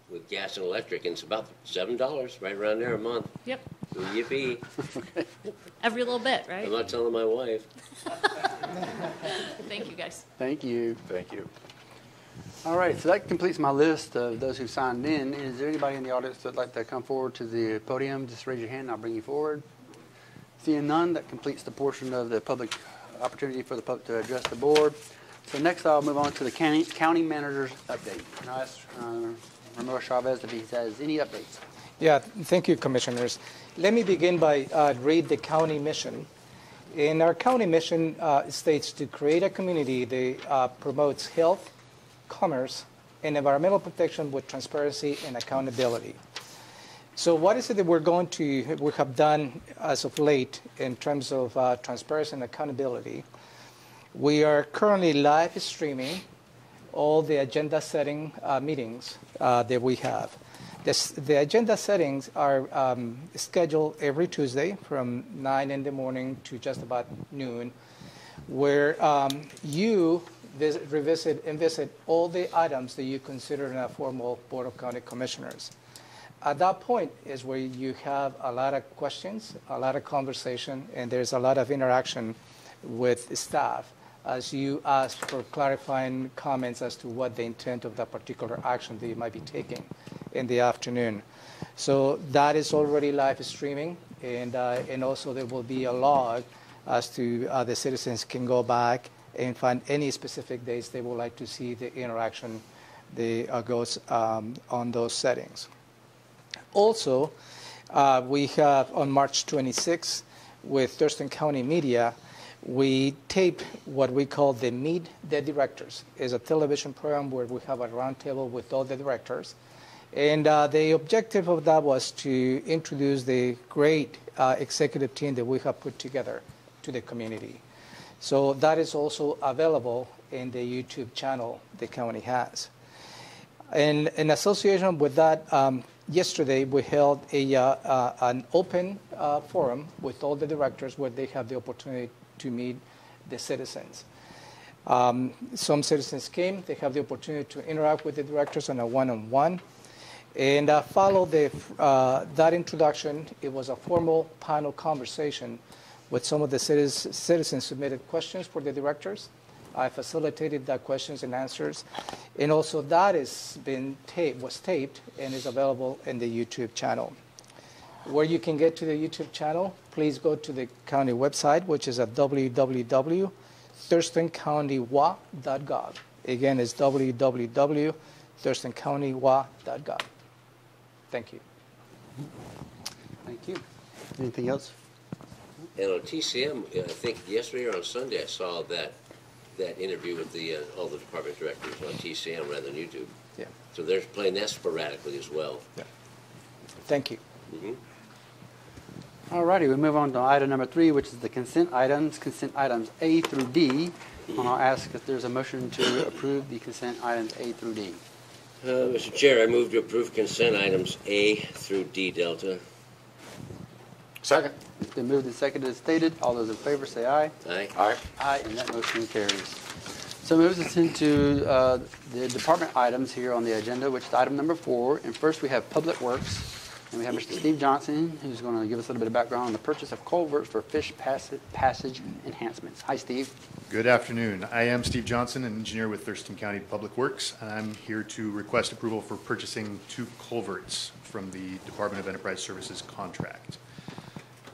with gas and electric, and it's about $7, right around there a month. Yep. Yippee. Every little bit, right? I'm not telling my wife. Thank you, guys. Thank you. Thank you. All right, so that completes my list of those who signed in. Is there anybody in the audience that would like to come forward to the podium? Just raise your hand and I'll bring you forward. Seeing none, that completes the portion of the public opportunity for the public to address the board. So next I'll move on to the county manager's update. And I'll ask Ramon Chavez if he has any updates. Yeah, thank you, commissioners. Let me begin by read the county mission. And our county mission states to create a community that promotes health, commerce, and environmental protection with transparency and accountability. So what is it that we have done as of late in terms of transparency and accountability? We are currently live streaming all the agenda setting meetings that we have. The agenda settings are scheduled every Tuesday from 9 in the morning to just about noon, where you revisit and visit all the items that you consider in a formal Board of County Commissioners. At that point is where you have a lot of questions, a lot of conversation, and there's a lot of interaction with staff as you ask for clarifying comments as to what the intent of that particular action that you might be taking in the afternoon. So that is already live streaming, and also there will be a log as to the citizens can go back and find any specific days they would like to see the interaction that goes on those settings. Also, we have on March 26th with Thurston County Media, we tape what we call the Meet the Directors. It's a television program where we have a roundtable with all the directors. And the objective of that was to introduce the great executive team that we have put together to the community. So that is also available in the YouTube channel the county has. And in association with that, yesterday we held an open forum with all the directors where they have the opportunity to meet the citizens. Some citizens came, they have the opportunity to interact with the directors on a one-on-one. And follow that introduction, it was a formal panel conversation with some of the citizens submitted questions for the directors. I facilitated that questions and answers. And also that was taped and is available in the YouTube channel. Where you can get to the YouTube channel, please go to the county website, which is at www.thurstoncountywa.gov. Again, it's www.thurstoncountywa.gov. Thank you. Thank you. Anything else? And on TCM, I think yesterday or on Sunday, I saw that interview with all the department directors on TCM rather than YouTube. Yeah. So they're playing that sporadically as well. Yeah. Thank you. Mm-hmm. All righty, we move on to item number 3, which is the consent items A through D. And I'll ask if there's a motion to approve the consent items A through D. Mr. Chair, I move to approve consent items A through D Delta. Second. It's been moved and seconded as stated. All those in favor say aye. Aye. Aye. Aye, and that motion carries. So moves us into the department items here on the agenda, which is item number 4. And first we have Public Works. And we have Mr. Steve Johnson, who's going to give us a little bit of background on the purchase of culverts for fish passage enhancements. Hi, Steve. Good afternoon. I am Steve Johnson, an engineer with Thurston County Public Works, and I'm here to request approval for purchasing 2 culverts from the Department of Enterprise Services contract.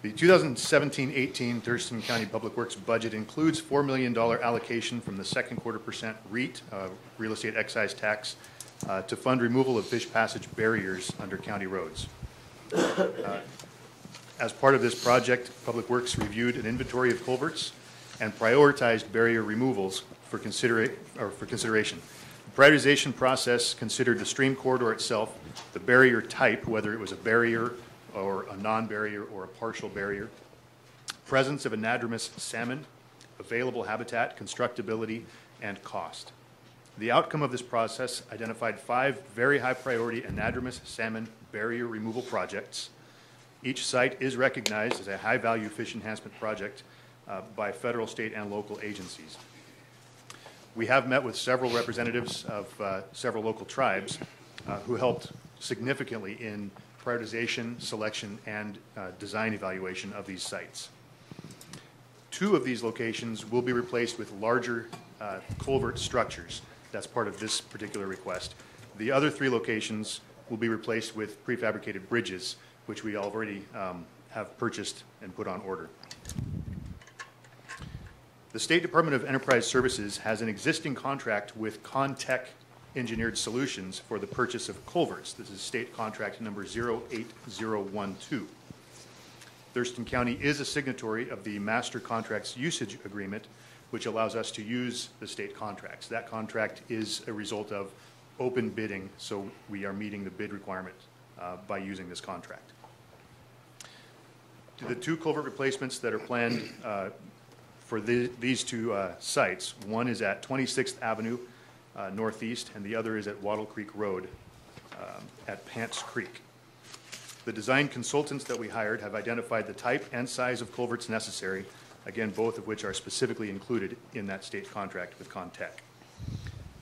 The 2017-18 Thurston County Public Works budget includes $4 million allocation from the second quarter percent REIT, real estate excise tax, to fund removal of fish passage barriers under county roads. As part of this project, Public Works reviewed an inventory of culverts and prioritized barrier removals for consideration. The prioritization process considered the stream corridor itself, the barrier type, whether it was a barrier or a non-barrier or a partial barrier, presence of anadromous salmon, available habitat, constructability, and cost. The outcome of this process identified 5 very high priority anadromous salmon barrier removal projects. Each site is recognized as a high value fish enhancement project by federal, state, and local agencies. We have met with several representatives of several local tribes who helped significantly in prioritization, selection, and design evaluation of these sites. 2 of these locations will be replaced with larger culvert structures. That's part of this particular request. The other 3 locations will be replaced with prefabricated bridges, which we already have purchased and put on order. The State Department of Enterprise Services has an existing contract with Contech Engineered Solutions for the purchase of culverts. This is state contract number 08012. Thurston County is a signatory of the Master Contracts Usage Agreement, which allows us to use the state contracts. That contract is a result of open bidding, so we are meeting the bid requirement by using this contract. The 2 culvert replacements that are planned for these 2 sites, one is at 26th Avenue Northeast, and the other is at Wattle Creek Road at Pants Creek. The design consultants that we hired have identified the type and size of culverts necessary, again, both of which are specifically included in that state contract with Contech.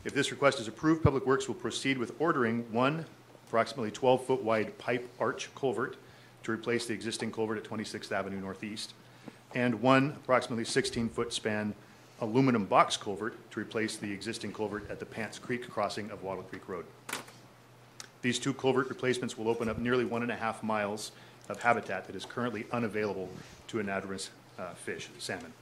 If this request is approved, Public Works will proceed with ordering 1 approximately 12-foot wide pipe arch culvert to replace the existing culvert at 26th Avenue Northeast, and 1 approximately 16-foot span aluminum box culvert to replace the existing culvert at the Pants Creek crossing of Wattle Creek Road. These 2 culvert replacements will open up nearly 1.5 miles of habitat that is currently unavailable to anadromous fish, salmon.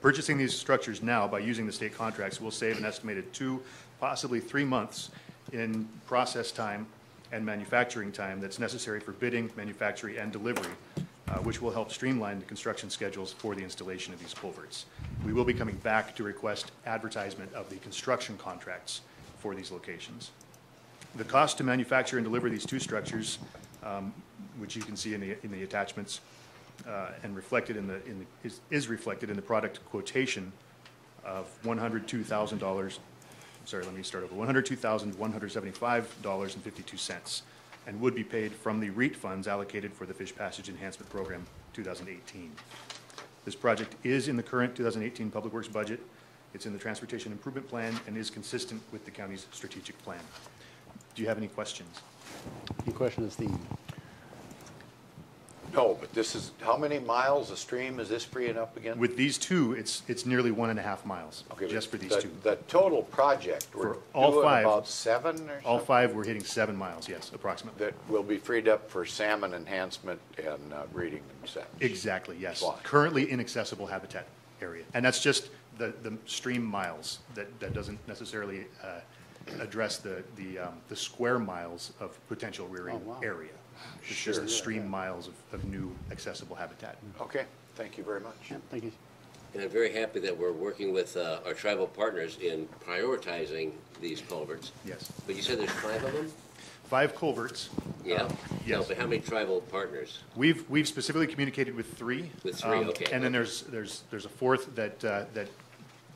Purchasing these structures now by using the state contracts will save an estimated 2, possibly 3 months in process time and manufacturing time that's necessary for bidding, manufacturing, and delivery, which will help streamline the construction schedules for the installation of these culverts. We will be coming back to request advertisement of the construction contracts for these locations. The cost to manufacture and deliver these 2 structures, which you can see in the attachments, and reflected is reflected in the product quotation of $102,000. Sorry, let me start over. $102,175.52, and would be paid from the REIT funds allocated for the Fish Passage Enhancement Program 2018. This project is in the current 2018 Public Works budget. It's in the Transportation Improvement Plan and is consistent with the county's strategic plan. Do you have any questions? Any questions, Steve? No, but this is, how many miles of stream is this freeing up again? With these 2, it's nearly 1.5 miles, Okay, just for these 2. The total project, we're For all doing 5, about 7 or something? All 5, we're hitting 7 miles, yes, approximately. That will be freed up for salmon enhancement and breeding and such. Exactly, yes. Fly. Currently inaccessible habitat area. And that's just the stream miles. That doesn't necessarily address the square miles of potential rearing area. It's Sure. just the stream miles of new accessible habitat. Okay, thank you very much. Yeah, thank you. And I'm very happy that we're working with our tribal partners in prioritizing these culverts. Yes. But you said there's 5 of them? 5 culverts. Yeah. Yes. No, but how many tribal partners? We've specifically communicated with 3. With 3, okay. And then there's a 4th that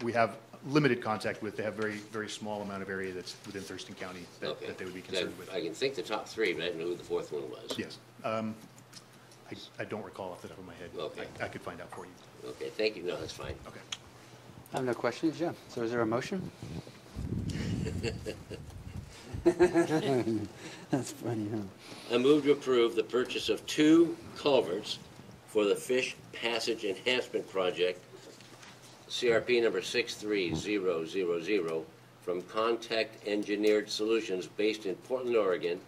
we have limited contact with. They have very small amount of area that's within Thurston County that they would be concerned with. I can think the top 3, but I didn't know who the 4th one was. Yes. I don't recall off the top of my head. Okay. I could find out for you. Okay, thank you. No, that's fine. Okay. I have no questions, yeah. So is there a motion? That's funny, huh? I move to approve the purchase of 2 culverts for the Fish Passage Enhancement Project, CRP number 63000, from Contact Engineered Solutions based in Portland, Oregon,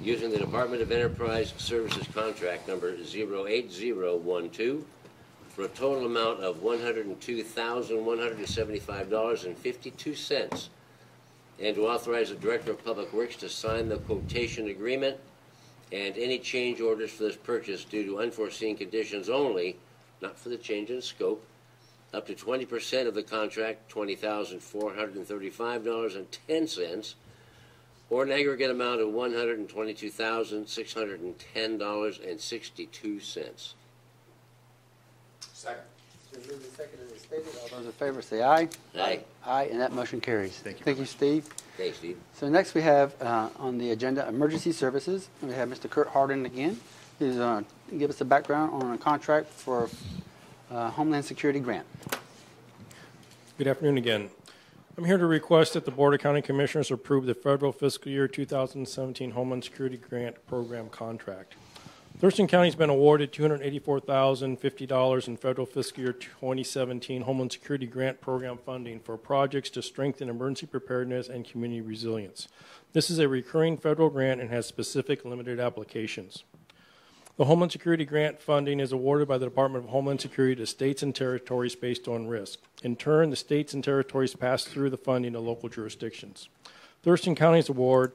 using the Department of Enterprise Services contract number 08012 for a total amount of $102,175.52, and to authorize the Director of Public Works to sign the quotation agreement and any change orders for this purchase due to unforeseen conditions only, not for the change in scope, up to 20% of the contract, $20,435.10, or an aggregate amount of $122,610.62. Second. Moved and seconded as stated. All those in favor say aye. Aye. Aye, and that motion carries. Thank you. Thank you, Steve. Thanks, Steve. So next we have on the agenda emergency services. And we have Mr. Kurt Harden again. He's going to give us a background on a contract for Homeland Security grant. Good afternoon again. I'm here to request that the Board of County Commissioners approve the federal fiscal year 2017 Homeland Security Grant Program contract. Thurston County has been awarded $284,050 in federal fiscal year 2017 Homeland Security Grant Program funding for projects to strengthen emergency preparedness and community resilience. This is a recurring federal grant and has specific limited applications. The Homeland Security Grant funding is awarded by the Department of Homeland Security to states and territories based on risk. In turn, the states and territories pass through the funding to local jurisdictions. Thurston County's award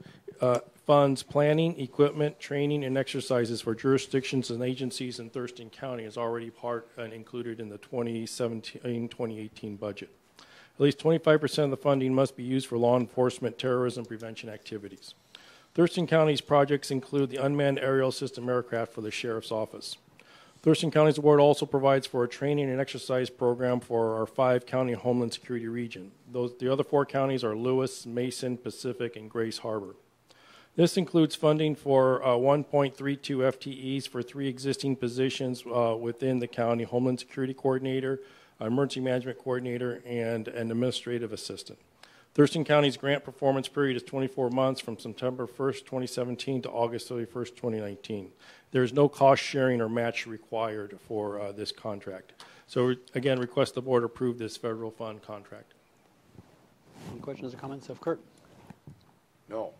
funds planning, equipment, training, and exercises for jurisdictions and agencies in Thurston County is already part and included in the 2017-2018 budget. At least 25% of the funding must be used for law enforcement terrorism prevention activities. Thurston County's projects include the unmanned aerial system aircraft for the Sheriff's Office. Thurston County's award also provides for a training and exercise program for our 5-county Homeland Security region. The other 4 counties are Lewis, Mason, Pacific, and Grace Harbor. This includes funding for 1.32 FTEs for 3 existing positions within the county: Homeland Security Coordinator, Emergency Management Coordinator, and an Administrative Assistant. Thurston County's grant performance period is 24 months from September 1st, 2017 to August 31st, 2019. There is no cost sharing or match required for this contract. So again, request the board approve this federal fund contract. Any questions or comments of Kurt? No.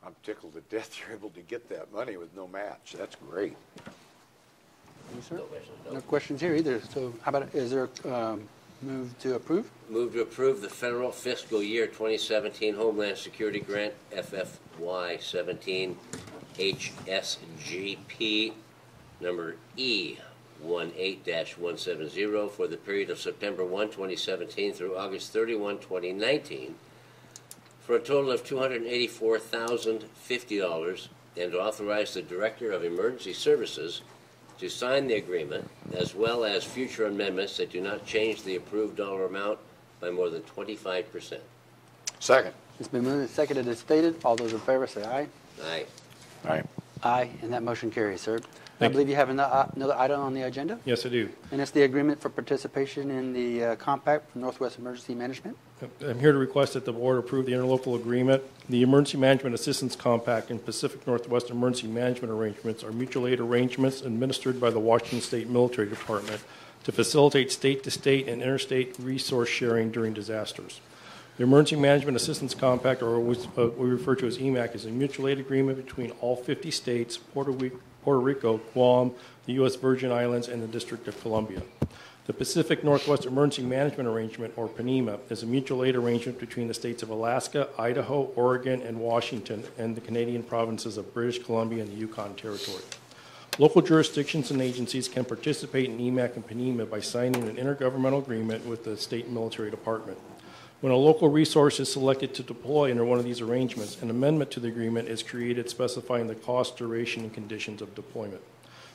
I'm tickled to death you're able to get that money with no match. That's great. Yes, sir. No questions here either. So how about, is there move to approve? Move to approve the federal fiscal year 2017 Homeland Security Grant FFY 17 HSGP number E18-170 for the period of September 1, 2017 through August 31, 2019 for a total of $284,050, and to authorize the Director of Emergency Services to sign the agreement, as well as future amendments that do not change the approved dollar amount by more than 25%. Second. It's been moved and seconded as stated. All those in favor say aye. Aye. Aye. Aye, and that motion carries, sir. I Thank believe you have another item on the agenda, Yes, I do. and it's the agreement for participation in the compact for Northwest Emergency Management. I'm here to request that the board approve the interlocal agreement. The Emergency Management Assistance Compact and Pacific Northwest Emergency Management Arrangements are mutual aid arrangements administered by the Washington State Military Department to facilitate state-to-state and interstate resource sharing during disasters. The Emergency Management Assistance Compact, or what we refer to as EMAC, is a mutual aid agreement between all 50 states, Puerto Rico, Guam, the U.S. Virgin Islands, and the District of Columbia. The Pacific Northwest Emergency Management Arrangement, or PNEMA, is a mutual aid arrangement between the states of Alaska, Idaho, Oregon, and Washington, and the Canadian provinces of British Columbia and the Yukon Territory. Local jurisdictions and agencies can participate in EMAC and PNEMA by signing an intergovernmental agreement with the state military department. When a local resource is selected to deploy under one of these arrangements, an amendment to the agreement is created specifying the cost, duration, and conditions of deployment.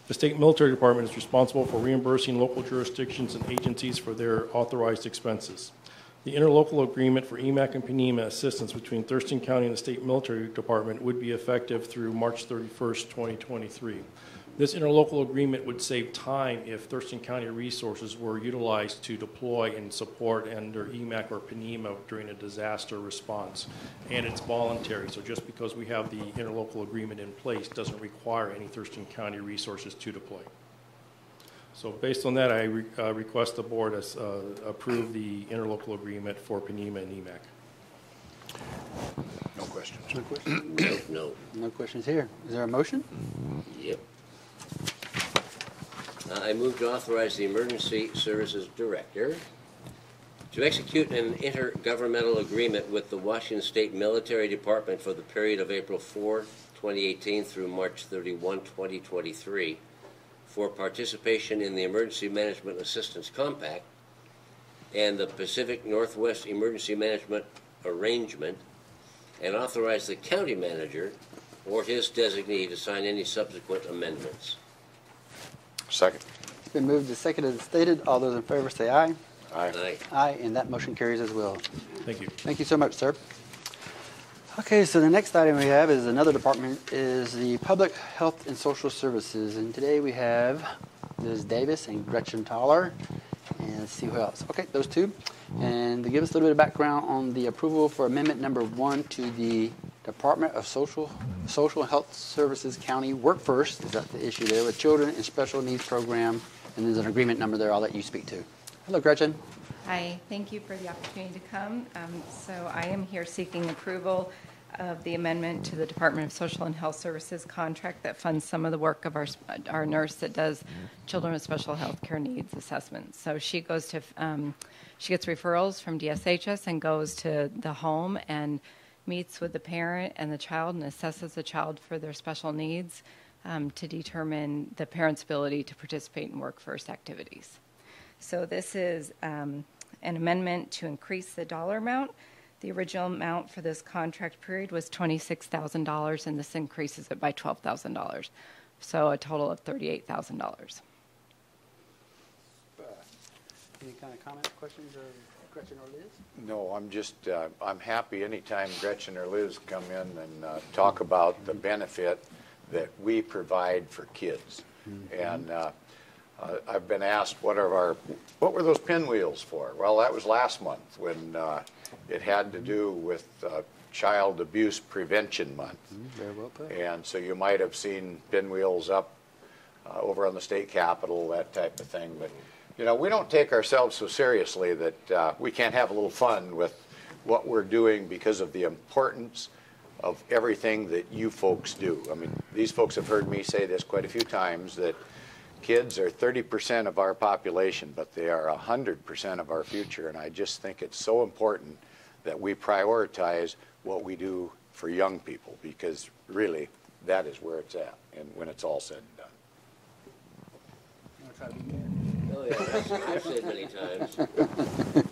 The State Military Department is responsible for reimbursing local jurisdictions and agencies for their authorized expenses. The interlocal agreement for EMAC and PNEMA assistance between Thurston County and the State Military Department would be effective through March 31st, 2023. This interlocal agreement would save time if Thurston County resources were utilized to deploy and support under EMAC or PNEMA during a disaster response. And it's voluntary, so just because we have the interlocal agreement in place doesn't require any Thurston County resources to deploy. So based on that, I request the board approve the interlocal agreement for PNEMA and EMAC. No questions. No questions? No. No questions here. Is there a motion? Yep. I move to authorize the Emergency Services Director to execute an intergovernmental agreement with the Washington State Military Department for the period of April 4, 2018 through March 31, 2023 for participation in the Emergency Management Assistance Compact and the Pacific Northwest Emergency Management Arrangement, and authorize the county manager or his designee to sign any subsequent amendments. Second. It's been moved and seconded as stated. All those in favor say aye. Aye. Aye. Aye, and that motion carries as well. Thank you. Thank you so much, sir. Okay, so the next item we have is another department, is the Public Health and Social Services. And today we have Ms. Davis and Gretchen Toller. And let's see who else. Okay, those two. And to give us a little bit of background on the approval for amendment number 1 to the Department of Social and Health Services County Work First, is that the issue there, with Children in Special Needs Program, and there's an agreement number there I'll let you speak to. Hello, Gretchen. Hi, thank you for the opportunity to come. So I am here seeking approval of the amendment to the Department of Social and Health Services contract that funds some of the work of our nurse that does children with special health care needs assessments. So she goes to, she gets referrals from DSHS and goes to the home and meets with the parent and the child and assesses the child for their special needs to determine the parent's ability to participate in work first activities. So this is an amendment to increase the dollar amount. The original amount for this contract period was $26,000, and this increases it by $12,000, so a total of $38,000. Any kind of comments, questions, or Gretchen or Liz? No, I'm just, I'm happy anytime Gretchen or Liz come in and talk about the benefit that we provide for kids. And I've been asked what were those pinwheels for? Well, that was last month when it had to do with Child Abuse Prevention Month. Very well put. And so you might have seen pinwheels up over on the state capitol, that type of thing. But, you know, we don't take ourselves so seriously that we can't have a little fun with what we're doing because of the importance of everything that you folks do. I mean, these folks have heard me say this quite a few times, that kids are 30% of our population, but they are 100% of our future. And I just think it's so important that we prioritize what we do for young people, because really that is where it's at, and when it's all said and done. Oh, yeah, I've said many times that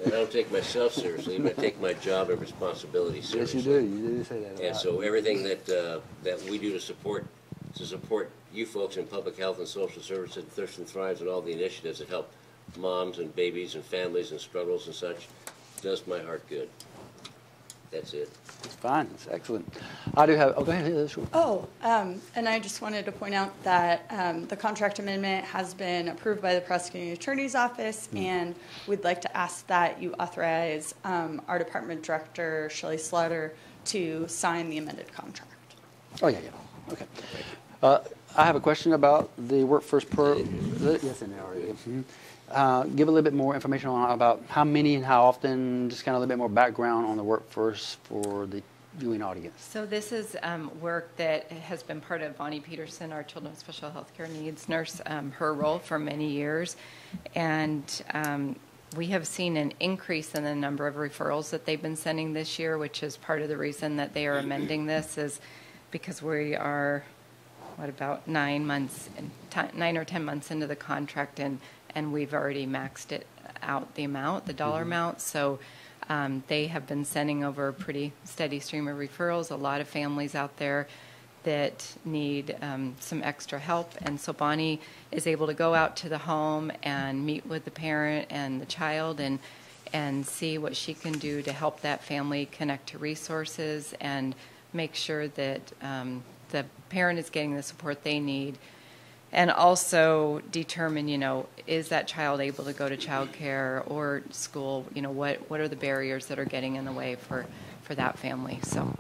I don't take myself seriously, but I take my job and responsibility seriously. Yes, you do. You do say that a lot. And so everything that we do to support you folks in public health and social services at Thurston Thrives and all the initiatives that help moms and babies and families and struggles and such does my heart good. That's it. It's fine. It's excellent. I do have, oh, go ahead. Sure. And I just wanted to point out that the contract amendment has been approved by the prosecuting attorney's office, and we'd like to ask that you authorize our department director, Shelley Slaughter, to sign the amended contract. Oh, yeah. Okay. I have a question about the Work First Yes, in there already. Give a little bit more information about how many and how often, just kind of a little bit more background on the Work First for the viewing audience. So this is work that has been part of Bonnie Peterson, our Children with Special Health Care Needs nurse, her role for many years. And we have seen an increase in the number of referrals that they've been sending this year, which is part of the reason that they are amending this, is because we are, about 9 or 10 months into the contract, and we've already maxed it out, the dollar amount. So they have been sending over a pretty steady stream of referrals, a lot of families out there that need some extra help. And so Bonnie is able to go out to the home and meet with the parent and the child and see what she can do to help that family connect to resources and make sure that the parent is getting the support they need, and also determine, is that child able to go to child care or school? What are the barriers that are getting in the way for that family? So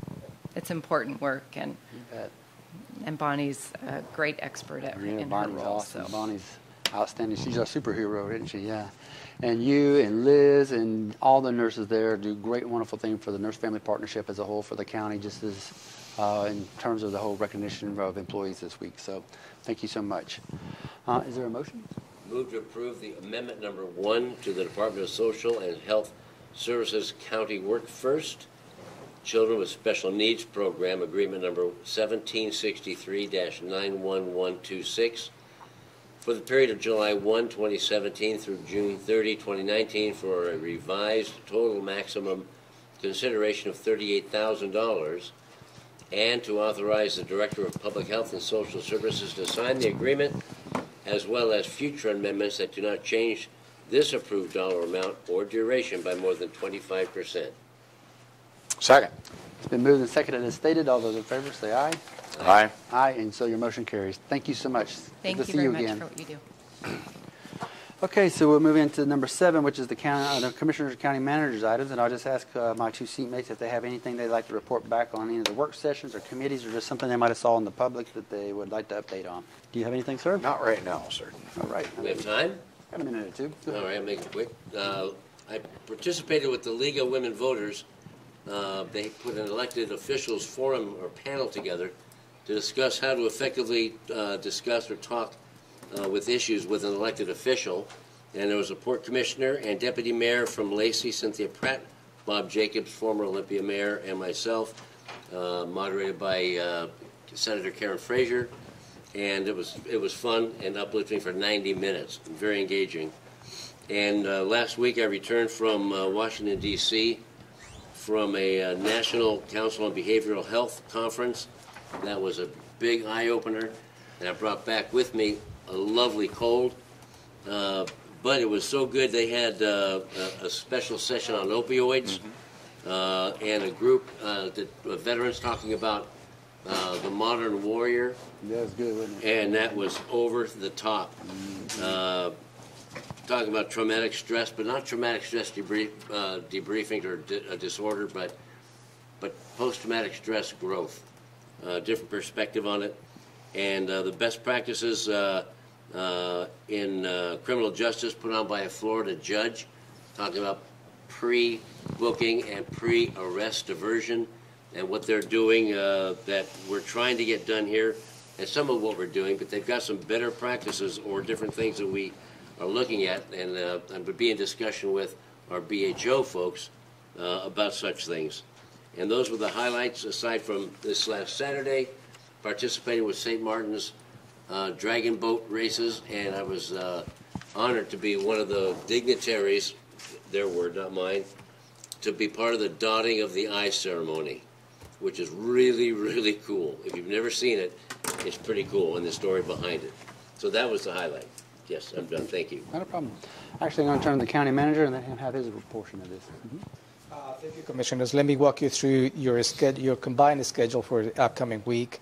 it's important work, and Bonnie's a great expert in her role. Awesome. So. Bonnie's outstanding. She's a superhero, isn't she? Yeah. And you and Liz and all the nurses there do great, wonderful things for the Nurse-Family Partnership as a whole for the county, just as in terms of the whole recognition of employees this week. So thank you so much. Is there a motion? Move to approve the amendment number 1 to the Department of Social and Health Services County Work First Children with Special Needs Program Agreement number 1763-91126 for the period of July 1, 2017 through June 30, 2019 for a revised total maximum consideration of $38,000, and to authorize the Director of Public Health and Social Services to sign the agreement, as well as future amendments that do not change this approved dollar amount or duration by more than 25%. Second. It's been moved and seconded as stated. All those in favor say aye. Aye. Aye, and so your motion carries. Thank you so much. Thank Good you to see very you much again. for what you do. Okay, so we'll move into number 7, which is the Commissioners and County Managers items, and I'll just ask my 2 seatmates if they have anything they'd like to report back on any of the work sessions or committees or just something they might have saw in the public that they would like to update on. Do you have anything, sir? Not right now, sir. All right. We have time? Got a minute or two. All right, I'll make it quick. I participated with the League of Women Voters. They put an elected officials forum or panel together to discuss how to effectively discuss or talk with issues with an elected official. And there was a port commissioner and deputy mayor from Lacey, Cynthia Pratt, Bob Jacobs, former Olympia mayor, and myself, moderated by Senator Karen Frazier. And it was fun and uplifting for 90 minutes, very engaging. And last week I returned from Washington, D.C. from a National Council on Behavioral Health conference. That was a big eye-opener, and I brought back with me a lovely cold. But it was so good they had a special session on opioids and a group of veterans talking about the modern warrior. That was good, wasn't it? And that was over the top. Talking about traumatic stress, but not traumatic stress debriefing or a disorder, but post-traumatic stress growth. Different perspective on it. And the best practices in criminal justice put on by a Florida judge, talking about pre-booking and pre-arrest diversion and what they're doing that we're trying to get done here, and some of what we're doing, but they've got some better practices or different things that we are looking at, and would be in discussion with our BHO folks about such things. And those were the highlights, aside from this last Saturday, participating with St. Martin's dragon boat races, and I was honored to be one of the dignitaries, their word, not mine, to be part of the dotting of the I ceremony, which is really, really cool. If you've never seen it, it's pretty cool, and the story behind it. So that was the highlight. Yes, I'm done. Thank you. Not a problem. Actually, I'm going to turn to the county manager and let him have his portion of this. Thank you, Commissioners. Let me walk you through your combined schedule for the upcoming week.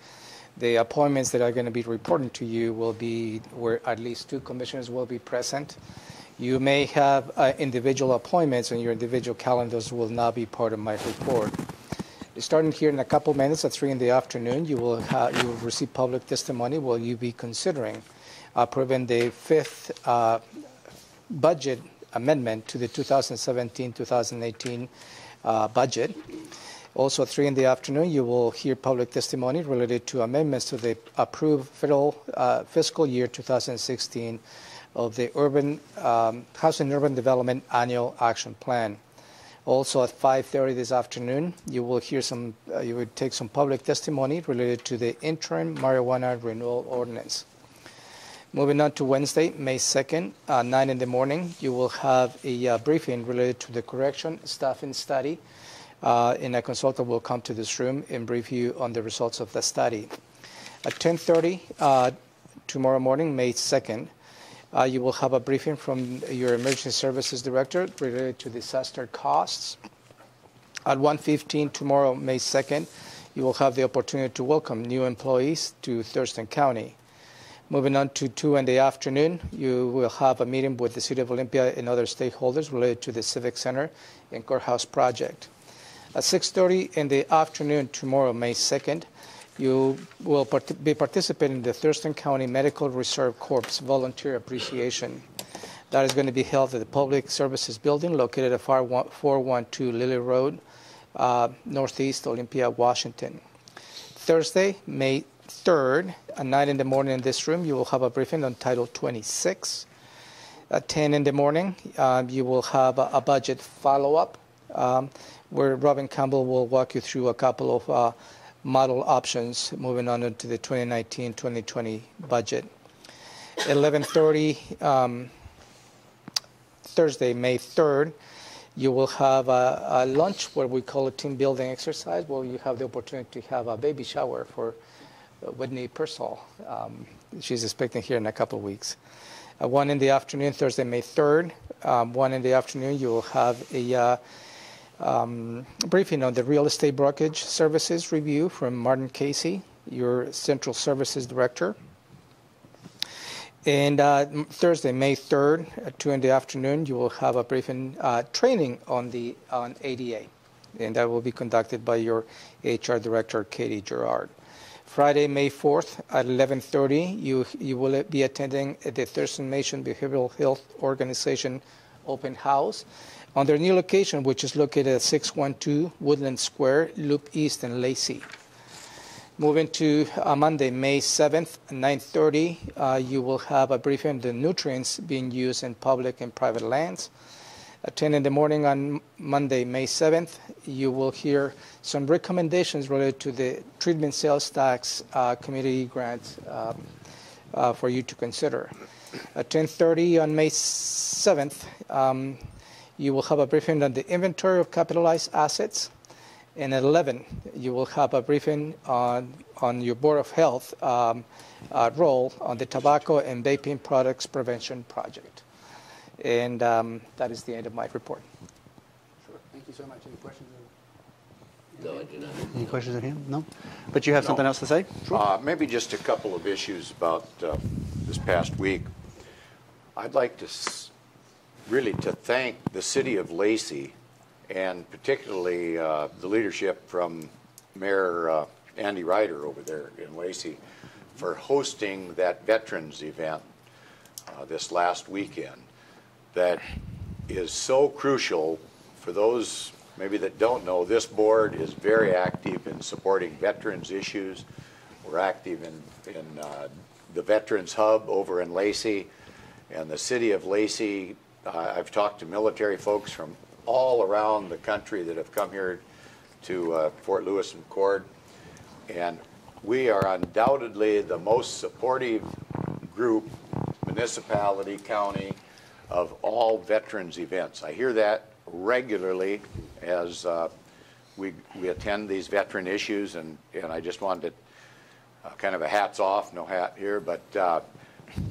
The appointments that are going to be reporting to you will be where at least 2 commissioners will be present. You may have individual appointments, and your individual calendars will not be part of my report. Starting here in a couple minutes at 3 in the afternoon, you will receive public testimony. Will you be considering approving the 5th budget amendment to the 2017-2018 budget? Also, at 3 in the afternoon, you will hear public testimony related to amendments to the approved federal fiscal year 2016 of the Housing and Urban Development Annual Action Plan. Also, at 5:30 this afternoon, you will hear you will take some public testimony related to the interim marijuana renewal ordinance. Moving on to Wednesday, May 2nd, 9 in the morning, you will have a briefing related to the correction staffing study. And a consultant will come to this room and brief you on the results of the study. At 10:30 tomorrow morning, May 2nd, you will have a briefing from your Emergency Services Director related to disaster costs. At 1:15 tomorrow, May 2nd, you will have the opportunity to welcome new employees to Thurston County. Moving on to 2 in the afternoon, you will have a meeting with the City of Olympia and other stakeholders related to the Civic Center and Courthouse project. At 6:30 in the afternoon tomorrow, May 2nd, you will be participating in the Thurston County Medical Reserve Corps Volunteer Appreciation. That is going to be held at the Public Services Building located at 412 Lily Road, Northeast Olympia, Washington. Thursday, May 3rd, at 9 in the morning in this room, you will have a briefing on Title 26. At 10 in the morning, you will have a budget follow-up where Robin Campbell will walk you through a couple of model options moving on into the 2019-2020 budget. 11:30 Thursday, May 3rd, you will have a lunch where we call a team building exercise, where you have the opportunity to have a baby shower for Whitney Pearsall. She's expecting here in a couple of weeks. 1 in the afternoon, Thursday, May 3rd, 1 in the afternoon, you will have a briefing on the real estate brokerage services review from Martin Casey, your Central Services Director. And Thursday, May 3rd, at 2 in the afternoon, you will have a briefing training on ADA, and that will be conducted by your HR Director, Katie Gerard. Friday, May 4th, at 11:30, you will be attending the Thurston Nation Behavioral Health Organization open house on their new location, which is located at 612 Woodland Square, Loop East in Lacey. Moving to Monday, May 7th, 9:30, you will have a briefing on the nutrients being used in public and private lands. At 10 in the morning on Monday, May 7th, you will hear some recommendations related to the treatment sales tax community grant for you to consider. At 10:30 on May 7th, you will have a briefing on the inventory of capitalized assets. And at 11, you will have a briefing on your Board of Health role on the Tobacco and Vaping Products Prevention Project. And that is the end of my report. Sure. Thank you so much. Any questions? No, I do not. Any questions of him? No? But you have something else to say? Maybe just a couple of issues about this past week. I'd like to really to thank the city of Lacey, and particularly the leadership from Mayor Andy Ryder over there in Lacey, for hosting that veterans event this last weekend. That is so crucial for those maybe that don't know. This board is very active in supporting veterans issues. We're active in the Veterans Hub over in Lacey, and the city of Lacey. I've talked to military folks from all around the country that have come here to Fort Lewis and McChord, and we are undoubtedly the most supportive group, municipality, county, of all veterans events. I hear that regularly as we attend these veteran issues, and I just wanted to kind of a hats off, no hat here, but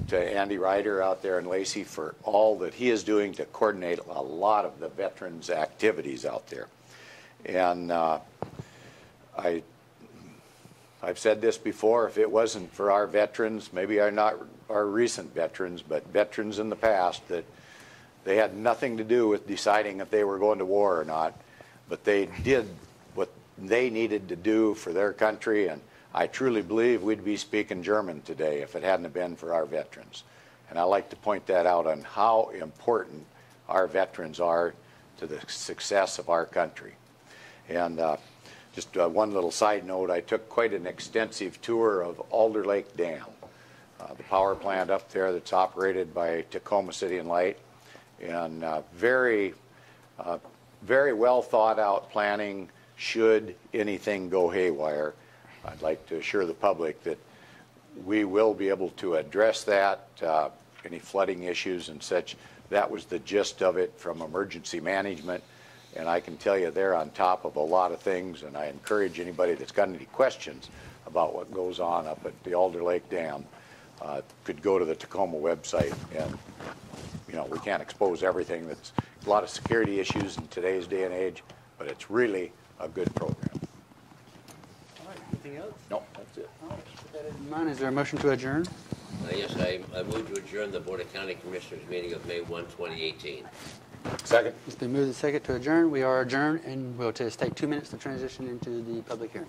to Andy Ryder out there in Lacey for all that he is doing to coordinate a lot of the veterans activities out there. And I've said this before, if it wasn't for our veterans, maybe not our recent veterans, but veterans in the past, that they had nothing to do with deciding if they were going to war or not, but they did what they needed to do for their country, and I truly believe we'd be speaking German today if it hadn't been for our veterans. And I like to point that out on how important our veterans are to the success of our country. And just one little side note, I took quite an extensive tour of Alder Lake Dam, the power plant up there that's operated by Tacoma City and Light, and very well thought out planning should anything go haywire. I'd like to assure the public that we will be able to address that, any flooding issues and such. That was the gist of it from emergency management, and I can tell you they're on top of a lot of things, and I encourage anybody that's got any questions about what goes on up at the Alder Lake Dam could go to the Tacoma website, and we can't expose everything. That's a lot of security issues in today's day and age, but it's really a good program. All right. Anything else? No, that's it. All right. With that in mind, is there a motion to adjourn? Yes, I move to adjourn the Board of County Commissioners meeting of May 1, 2018. Second. It's been moved and second to adjourn. We are adjourned, and we'll just take 2 minutes to transition into the public hearing.